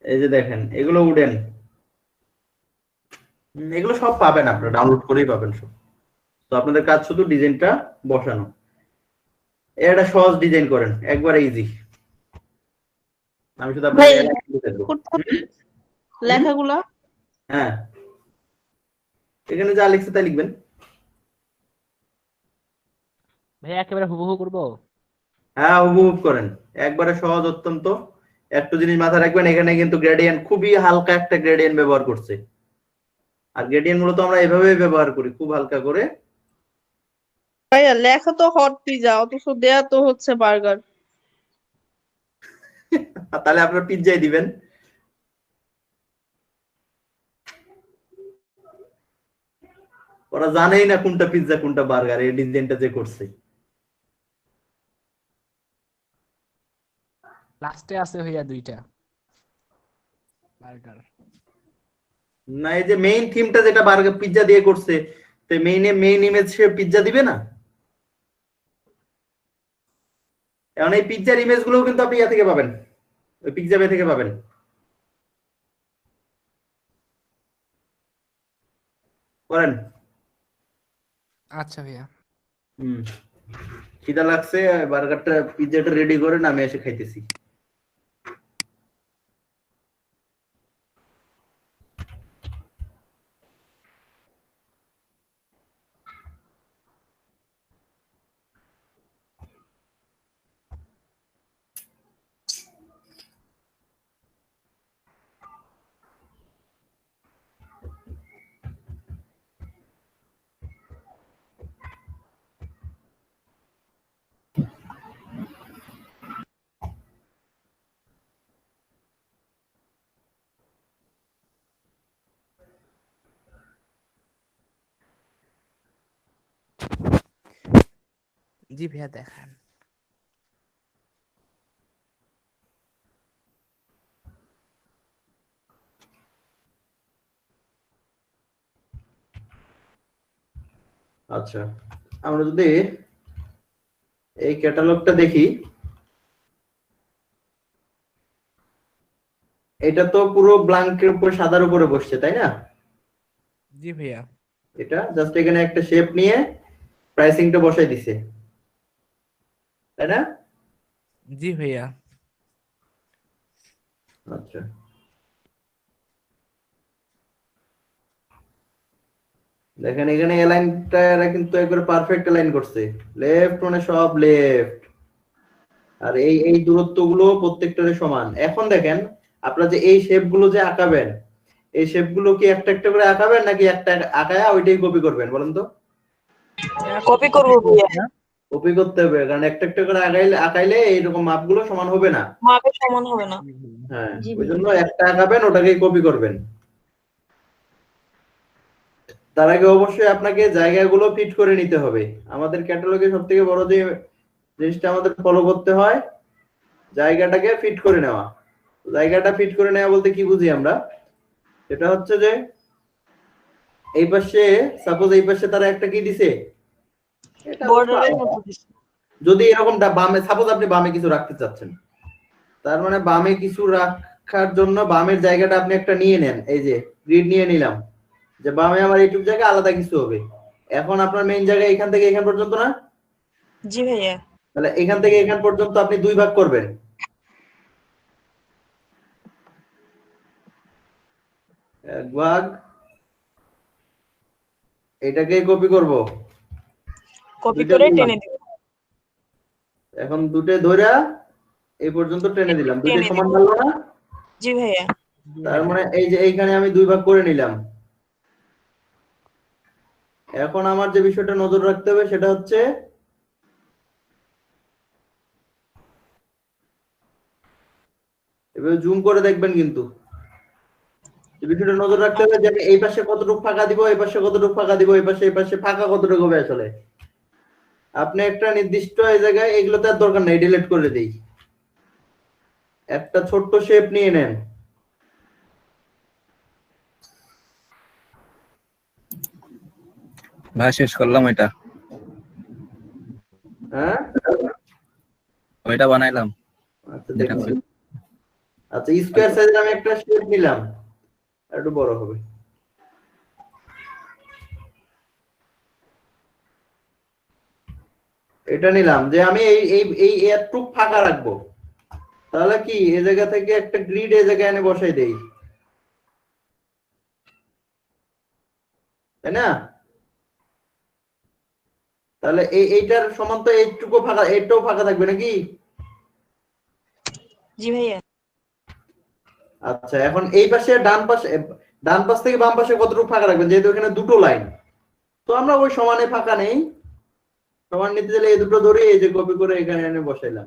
Speaker 1: এই যে দেখেন এগুলো উডেন, এগুলো সব পাবেন, আপনারা ডাউনলোড করেই পাবেন সব। তো আপনাদের কাজ শুধু ডিজাইনটা বসানো। এটা সহজ ডিজাইন করেন, একবারে ইজি। আমি শুধু
Speaker 7: ভাই
Speaker 1: আপনাদের
Speaker 7: লেখাগুলা
Speaker 1: হ্যাঁ, এখানে যা লিখছে তাই লিখবেন।
Speaker 2: ভাইয়া একেবারে হুবহু করবো?
Speaker 1: হ্যাঁ, হুবহুব করেন, একবারে সহজ অত্যন্ত। একটু জিনিস মাথায় রাখবেন, এখানে কিন্তু গ্রেডিয়েন্ট খুবই হালকা একটা গ্রেডিয়েন্ট ব্যবহার করছে। আর গ্রেডিয়েন্ট মূলত আমরা এভাবেই ব্যবহার করি, খুব হালকা করে।
Speaker 7: ভাইয়া লেখা তো হট পিজা, অথচ দেয়া তো হচ্ছে বার্গার।
Speaker 1: তাহলে আপনার পিজ্জাই দিবেন। ওরা জানেই না কোনটা পিজ্জা কোনটা বার্গার, এই ডিজাইনটা যে করছে।
Speaker 2: লাস্টে আছে ভাইয়া দুইটা বার্গার।
Speaker 1: না, এই যে মেইন থিমটা যেটা বার্গার পিজ্জা দিয়ে করছে, তো মেইন ইমেজ সে পিজ্জা দিবে না। এখন এই পিজ্জার ইমেজ গুলো কিন্তু আপনি ইয়া থেকে পাবেন, ওই পিজ্জা বে থেকে পাবেন। করেন।
Speaker 2: আচ্ছা ভাইয়া।
Speaker 1: খিদা লাগছে, বার্গারটা পিজ্জাটা রেডি করেন, আমি এসে খাইতেছি।
Speaker 2: জি ভাইয়া দেখান।
Speaker 1: আচ্ছা, আমরা যদি এই ক্যাটালগটা দেখি, এটা তো পুরো ব্ল্যাঙ্কের উপর সাদার উপরে বসছে, তাই না?
Speaker 2: জি ভাইয়া।
Speaker 1: এটা জাস্ট এখানে একটা শেপ নিয়ে প্রাইসিংটা বসাই দিছে, তাই না?
Speaker 2: জি ভাইয়া।
Speaker 1: আচ্ছা, দেখেন এখানে অ্যালাইনটা এরা কিন্তু একবার পারফেক্ট অ্যালাইন করছে, লেফট মানে সব লেফট, আর এই এই দূরত্বগুলো প্রত্যেকটারে সমান। এখন দেখেন আপনারা যে এই শেপগুলো যে আঁকাবেন, এই শেপগুলো কি একটা একটা করে আঁকাবেন নাকি একটা আঁকায়া ওইটাই কপি করবেন বলেন তো?
Speaker 3: কপি করবো ভাইয়া,
Speaker 1: কপি করতে হবে, কারণ একটা একটা করে আঁকাইলে এইরকম মাপগুলো সমান হবে না।
Speaker 3: মাপে সমান হবে না।
Speaker 1: হ্যাঁ,
Speaker 6: জি
Speaker 1: ওই জন্য একটা আঁকাবেন, ওটাকেই কপি করবেন। তার আগে অবশ্যই আপনাকে জায়গাগুলো ফিট করে নিতে হবে। আমাদের ক্যাটালগে সব থেকে বড় যে জিনিসটা আমাদের ফলো করতে হয়, জায়গাটাকে ফিট করে নেওয়া। জায়গাটা ফিট করে নেওয়া বলতে কি বুঝি আমরা? সেটা হচ্ছে যে এই পাশে সাপোজ এই পাশে তারা একটা কি দিছে, এটা
Speaker 3: বর্ডারের মতো দিছে।
Speaker 1: যদি এরকম বামে সাপোজ আপনি বামে কিছু রাখতে চাচ্ছেন, তার মানে বামে কিছু রাখার জন্য বামের জায়গাটা আপনি একটা নিয়ে নেন, এই যে গ্রিড নিয়ে নিলাম যে বামে আমার এইটুকু জায়গা আলাদা কিছু হবে। এখন আপনার মেইন জায়গা এখান থেকে এখান পর্যন্ত না?
Speaker 3: জি ভাইয়া।
Speaker 1: তাহলে এখান থেকে এখান পর্যন্ত আপনি দুই ভাগ করবেন। এক ভাগ, এটাকে কপি করব,
Speaker 3: কপি করে টেনে দিব।
Speaker 1: এখন দুটো ধইরা এই পর্যন্ত টেনে দিলাম, দুটো
Speaker 3: টেনে
Speaker 1: সমান
Speaker 3: দিব।
Speaker 1: লাগলো না?
Speaker 3: জি ভাইয়া।
Speaker 1: তার মানে এই যে এইখানে আমি দুই ভাগ করে নিলাম। এখন আমার যে বিষয়টা নজর রাখতে হবে সেটা হচ্ছে এভাবে জুম করে দেখবেন, কিন্তু এই বিষয়টা নজর রাখতে হবে যে আমি এই পাশে কতটুকু ফাঁকা দিব, এই পাশে কতটুকু ফাঁকা দিব, এই পাশে ফাঁকা কতটুকু হবে। আসলে আপনি একটা নির্দিষ্ট এই জায়গায়, এগুলো তো আর দরকার নেই, ডিলিট করে দেই। একটা ছোট্ট শেপ নিয়ে নেন,
Speaker 9: ভাই শেষ করলাম এটা,
Speaker 1: হ্যাঁ
Speaker 9: ওইটা বানাইলাম।
Speaker 1: আচ্ছা দেখছি। আচ্ছা স্কয়ার সাইজের আমি একটা শেপ নিলাম, একটু বড় হবে। এটা নিলাম যে আমি এই এই এই এতটুক ফাঁকা রাখবো, তাহলে কি এই জায়গা থেকে একটা গ্রিড এই জায়গায় এনে বসাই দেই, তাই না? তাহলে এইটার সমান তো এইটুকু ফাঁকা, এইটাও ফাঁকা থাকবে নাকি?
Speaker 3: জি ভাইয়া।
Speaker 1: আচ্ছা এখন এই পাশে ডান পাশ থেকে বাম পাশে কতটুকু ফাঁকা রাখবেন, যেহেতু এখানে দুটো লাইন, তো আমরা ওই সমানে ফাঁকা নেই, সমান নিতে গেলে এই দুটো ধরে এই যে কপি করে এখানে এনে বসাইলাম,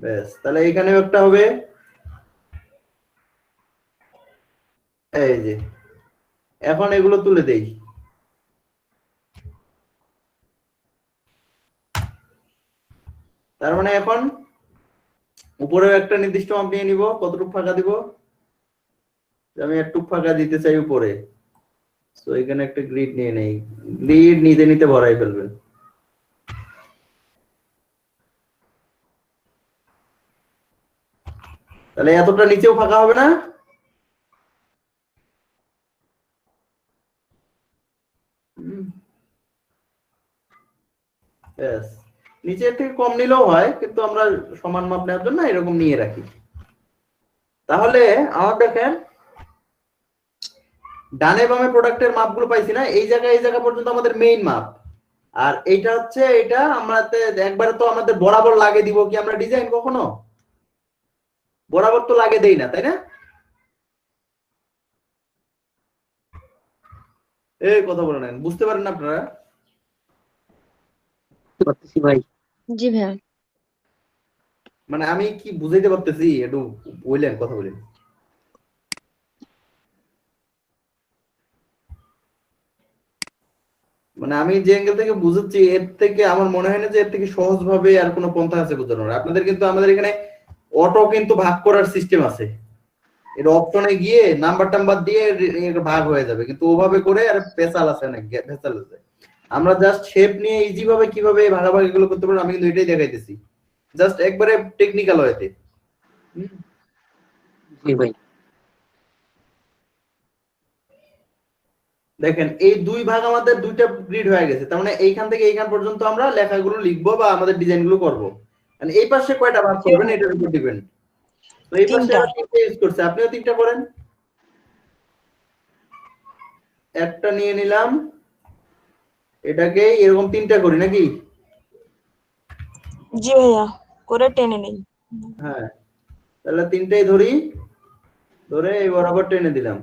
Speaker 1: ব্যাস। তাহলে এখানেও একটা হবে, এই যে। এখন এগুলো তুলে দেই, তার মানে এখন উপরেও একটা নির্দিষ্ট মাপ নিয়ে নিব, কতটুকু ফাঁকা দিব, আমি একটু ফাঁকা দিতে চাই উপরে, তো এখানে একটা গ্রিড নিয়ে নেই, গ্রিড নিতে নিতে ভরাই ফেলবেন। তাহলে এতটা নিচেও ফাঁকা হবে না? ব্যাস, নিচের থেকে কম নিলেও হয়, কিন্তু আমরা সমান মাপ নেওয়ার জন্য এরকম নিয়ে রাখি। তাহলে আমার দেখেন ডানে বামে প্রোডাক্টের মাপগুলো পাইছি না, এই জায়গা পর্যন্ত আমাদের মেইন মাপ। আর এইটা হচ্ছে, এটা আমরা একবারে তো আমাদের বরাবর লাগে দিব কি আমরা ডিজাইন কখনো? বরাবর তো লাগে দেই না, তাই না? এই কথা বলে নেন, বুঝতে পারেন না আপনারা?
Speaker 11: ভাই
Speaker 6: জি ভাইয়া।
Speaker 1: মানে আমি কি বুঝাইতে পারতেছি, একটু বললেন, কথা বলেন। মানে আমি যে অ্যাঙ্গেল থেকে বুঝাচ্ছি, এর থেকে আমার মনে হয় না যে এর থেকে সহজ ভাবে আর কোনো পন্থা আছে বোঝানোর। আপনাদের কিন্তু আমাদের এখানে অটো কিন্তু ভাগ করার সিস্টেম আছে, এর অপশনে গিয়ে নাম্বার টাম্বার দিয়ে ভাগ হয়ে যাবে, কিন্তু ওভাবে করে আর পেছাল আছে না, পেছাল আছে। আমরা জাস্ট শেপ নিয়ে ইজি ভাবে কিভাবে ভাগাভাগি গুলো করতে পারবো আমি কিন্তু এটাই দেখাইতেছি, জাস্ট একবারে টেকনিক্যাল হয়েছে।
Speaker 11: জি ভাই।
Speaker 1: দেখেন এই দুই ভাগ আমাদের দুইটা গ্রিড হয়ে গেছে, তার মানে এইখান থেকে এইখান পর্যন্ত আমরা লেখাগুলো লিখবো বা আমাদের ডিজাইন গুলো করবো। মানে এই পাশে কয়টা ভাগ করবেন এটার উপর ডিপেন্ড। তো এই পাশে তিনটা ইউজ করছে, আপনিও তিনটা করেন। একটা নিয়ে নিলাম, এটাকে এরকম তিনটা করি নাকি?
Speaker 3: জি ভাইয়া, করে টেনে নেই।
Speaker 1: হ্যাঁ, তাহলে তিনটাই ধরি, ধরে এই বরাবর টেনে দিলাম।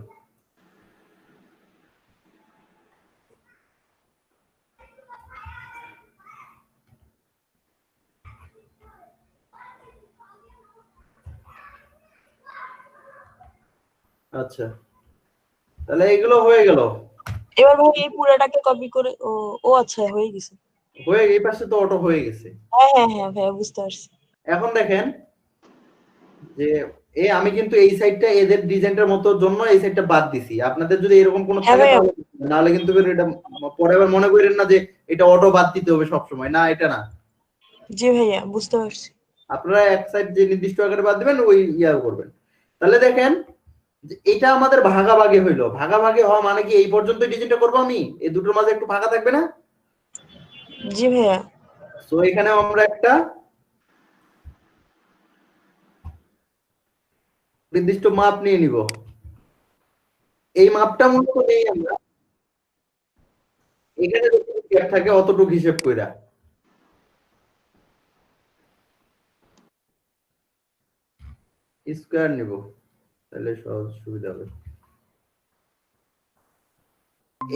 Speaker 1: আচ্ছা, তাহলে এগুলো হয়ে গেল।
Speaker 3: এবার ভাই এই পুরাটাকে কপি করে, ও ও আচ্ছা হয়ে গেছে।
Speaker 1: এই পাশে তো অটো হয়ে গেছে।
Speaker 3: হ্যাঁ হ্যাঁ হ্যাঁ ভাইয়া, বুঝতে পারছি।
Speaker 1: এখন দেখেন যে আমি কিন্তু এই সাইডটা এদের ডিজাইনটার মতো জন্য এই সাইডটা বাদ দিছি। আপনাদের যদি এরকম কোনো
Speaker 3: হ্যাঁ
Speaker 1: থাকে
Speaker 3: ভাইয়া।
Speaker 1: তাহলে নাহলে কিন্তু এটা পরে আবার মনে করেন না যে এটা অটো বাদ দিতে হবে সব সময়, না এটা না।
Speaker 3: জি ভাইয়া, বুঝতে পারছি।
Speaker 1: আপনারা এক সাইড যে নির্দিষ্ট আকারে বাদ দিবেন ওই করবেন। তাহলে দেখেন যে এটা আমাদের ভাগাভাগি হইলো। ভাগাভাগি হওয়া মানে কি এই পর্যন্ত ডিজাইনটা করবো আমি, এই দুটোর মাঝে একটু ফাঁকা থাকবে না?
Speaker 3: জি ভাইয়া।
Speaker 1: তো এখানে আমরা একটা নির্দিষ্ট মাপ নিয়ে নিব। এই মাপটা মূলত নেই আমরা, এখানে যতটুকু গ্যাপ থাকে অতটুকু হিসেব কইরা স্কয়ার নিব, তাহলে সহজ সুবিধা হবে।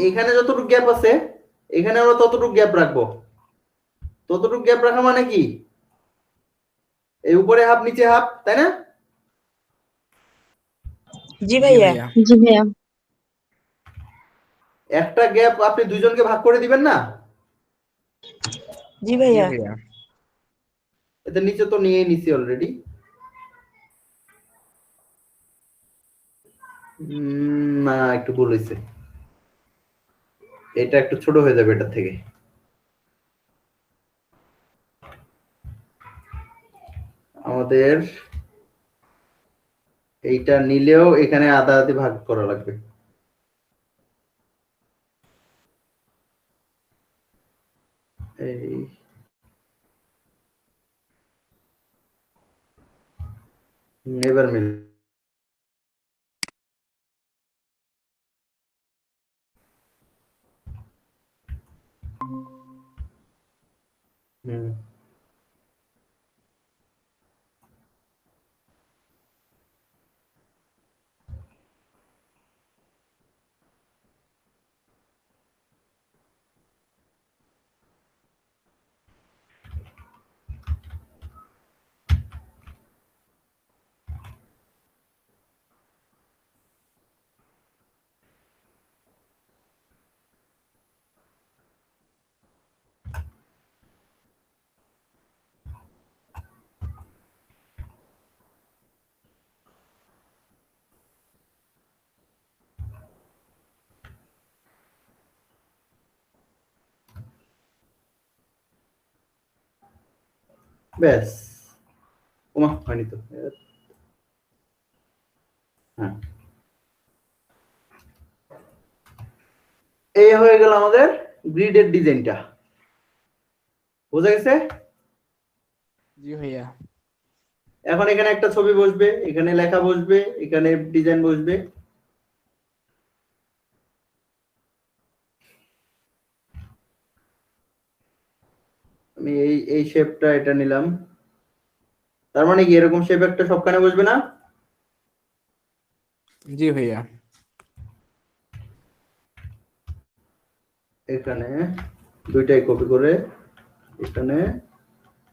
Speaker 1: এইখানে যতটুকু গ্যাপ আছে এখানে আমরা ততটুকু গ্যাপ রাখবো। ততটুকু গ্যাপ রাখা মানে কি, এই উপরে হাফ নিচে হাফ, তাই না?
Speaker 3: জি ভাইয়া।
Speaker 6: জি ভাইয়া।
Speaker 1: একটা গ্যাপ আপনি দুইজনকে ভাগ করে দিবেন না?
Speaker 3: জি ভাইয়া।
Speaker 1: এতে নিচে তো নিয়ে নিছি অলরেডি। না, একটু ভুল হয়েছে, এটা একটু ছোট হয়ে যাবে এটার থেকে। আমাদের এইটা নিলেও এখানে আধা আধি ভাগ করা লাগবে। এই এবার মিল হুম ব্যাস। ওমা, হয়নি তো। হ্যাঁ, এই হয়ে গেল আমাদের গ্রিডের ডিজাইনটা। বোঝা গেছে?
Speaker 2: জি ভাইয়া।
Speaker 1: এখন এখানে একটা ছবি বসবে, এখানে লেখা বসবে, এখানে ডিজাইন বসবে। আমি এই শেপটা এটা নিলাম, তার মানে কি এরকম শেপ একটা সবখানে বসবে না?
Speaker 2: জি ভাইয়া।
Speaker 1: এখানে দুইটাই কপি করে এখানে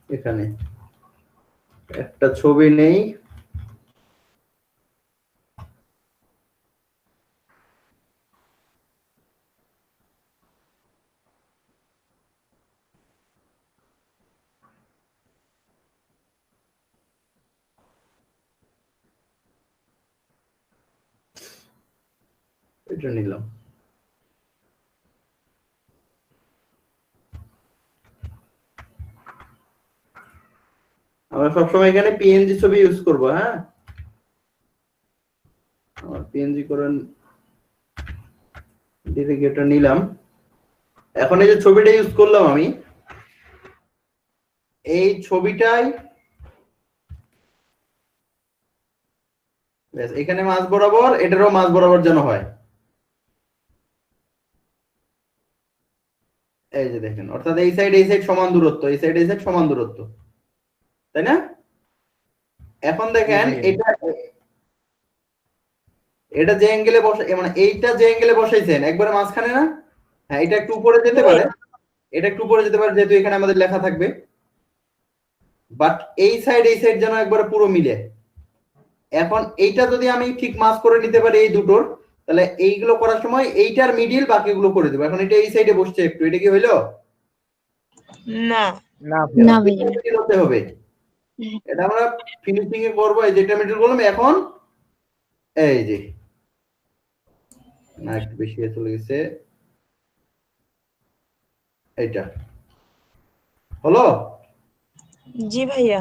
Speaker 1: এখানে একটা ছবি নেই। এটা নিলাম। আমরা সবসময় এখানে পিএনজি ছবি ইউজ করব। হ্যাঁ, আমার পিএনজি করেন ডিরেক্ট এটা নিলাম। এখন এই যে ছবিটা ইউজ করলাম আমি, এই ছবিটাই এখানে মাঝ বরাবর, এটারও মাঝ বরাবর যেন হয়। এই যে দেখেন, অর্থাৎ এই সাইড সমান দূরত্ব, এই সাইড সমান দূরত্ব, তাই না? এখন দেখেন এটা যে অ্যাঙ্গেলে বসে, মানে এইটা যে অ্যাঙ্গেলে বসাইছেন একবারে মাঝখানে না? হ্যাঁ, এটা একটু উপরে যেতে পারে, এটা একটু উপরে যেতে পারে যেহেতু এখানে আমাদের লেখা থাকবে, বাট এই সাইড যেন একবারে পুরো মিলে। এখন এইটা যদি আমি ঠিক মাস করে নিতে পারি এই দুটোর, তাহলে এইগুলো করার সময় এইটার মিডিল বাকিগুলো করে দেবো। এখন এটা এই সাইডে বসছে একটু, এটা কি হইলো?
Speaker 3: না
Speaker 6: না ভাইয়া
Speaker 1: মিডিল হতে হবে। এটা আমরা ফিনিশিং এ করবো, এই যেটা মিডিল করলাম। এখন এই যে না, একটু বেশি চলে গেছে, এইটা হলো।
Speaker 3: জি ভাইয়া।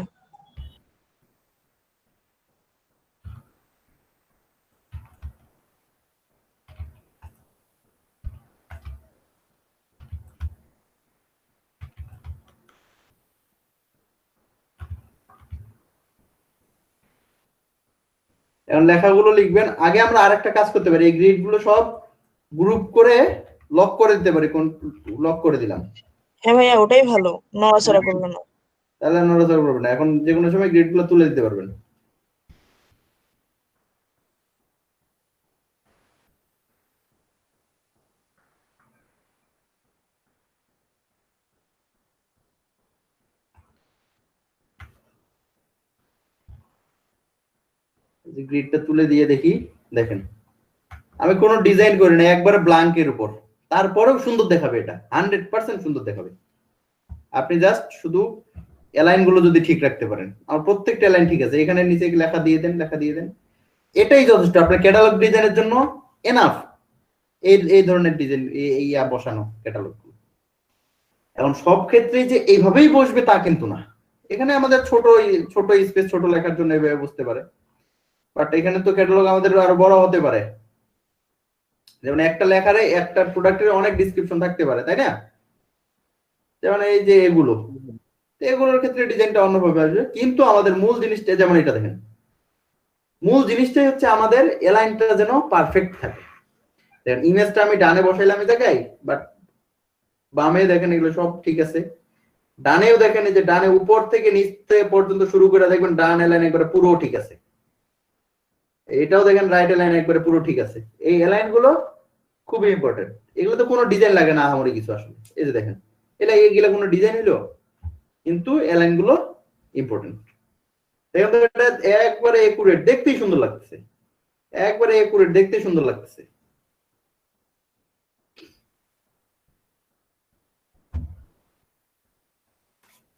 Speaker 1: এখন লেখাগুলো লিখবেন। আগে আমরা আরেকটা কাজ করতে পারি, এই গ্রিড গুলো সব গ্রুপ করে লক করে দিতে পারি। কোন লক করে দিলাম,
Speaker 3: হ্যাঁ ভাইয়া, ওটাই ভালো, নড়াচড়া করবে না।
Speaker 1: তাহলে নড়াচড়া করবে না। এখন যে কোনো সময় গ্রিড গুলো তুলে দিতে পারবেন। গ্রিডটা তুলে দিয়ে দেখি, দেখেন আমি কোনো ডিজাইন করি না, একবারে ব্ল্যাঙ্কের উপর, তারপরেও সুন্দর দেখাবে। এটা 100% সুন্দর দেখাবে। আপনি জাস্ট শুধু অ্যালাইন গুলো যদি ঠিক রাখতে পারেন। আর প্রত্যেকটা অ্যালাইন ঠিক আছে, এখানে নিচে লেখা দিয়ে দেন, লেখা দিয়ে দেন, এটাই যথেষ্ট আপনার ক্যাটালগ ডিজাইনের জন্য। এনাফ এই ধরনের ডিজাইন ইয়া বসানো ক্যাটালগ। এখন সব ক্ষেত্রে যে এইভাবেই বসবে তা কিন্তু না। এখানে আমাদের ছোট স্পেস, ছোট লেখার জন্য এভাবে বুঝতে পারে, বাট এখানে তো ক্যাটালগ আমাদের আরো বড় হতে পারে। যেমন একটা লেখারে, একটা প্রোডাক্টের অনেক ডিসক্রিপশন থাকতে পারে, তাই না? যেমন এই যে এগুলোর ক্ষেত্রে ডিজাইনটা অন্যভাবে আসবে, কিন্তু আমাদের মূল জিনিসটা, যেমন এটা দেখেন, মূল জিনিসটাই হচ্ছে আমাদের অ্যালাইনটা যেন পারফেক্ট থাকে। দেখেন ইমেজটা আমি ডানে বসাইলাম এই জায়গায়, বাট বামে দেখেন এগুলো সব ঠিক আছে। ডানেও দেখেন এই যে ডানে উপর থেকে নিচ পর্যন্ত শুরু করে দেখবেন ডান অ্যালাইন একবারে পুরো ঠিক আছে। এটাও দেখেন রাইট অ্যালাইন একবারে পুরো ঠিক আছে। এই অ্যালাইন গুলো খুবই ইম্পর্টেন্ট। এগুলো তো কোনো ডিজাইন লাগে না আমারই কিছু আসলে। এই যে দেখেন এগুলো কোনো ডিজাইন হইলো, কিন্তু অ্যালাইন গুলো ইম্পর্টেন্ট। দেখেন তো এটা একবারে একুরেট, দেখতেই সুন্দর লাগতেছে, একবারে একুরেট, দেখতেই সুন্দর লাগতেছে।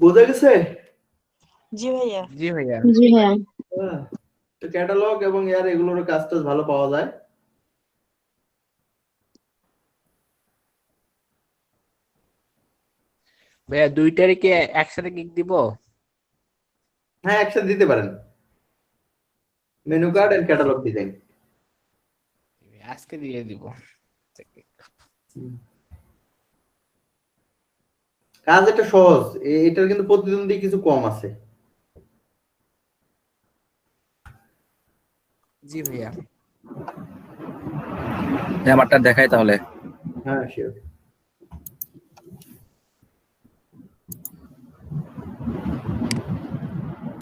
Speaker 1: বোঝা গেছে?
Speaker 3: জি ভাইয়া।
Speaker 2: জি ভাইয়া।
Speaker 6: জি ভাইয়া
Speaker 1: তো ক্যাটালগ এবং এগুলোর কাজ টাজ ভালো পাওয়া যায়।
Speaker 2: ভাইয়া দুইটারই কি একসাথে কিক দিব?
Speaker 1: হ্যাঁ, একসাথে দিতে পারেন, menu card and catalogue design.
Speaker 2: আজকে দিয়ে দিব।
Speaker 1: কাজ একটা সহজ, এটার কিন্তু প্রতিদ্বন্দ্বী কিছু কম আছে।
Speaker 2: জি ভাইয়া।
Speaker 9: আমারটা দেখাই তাহলে।
Speaker 1: হ্যাঁ শিওর।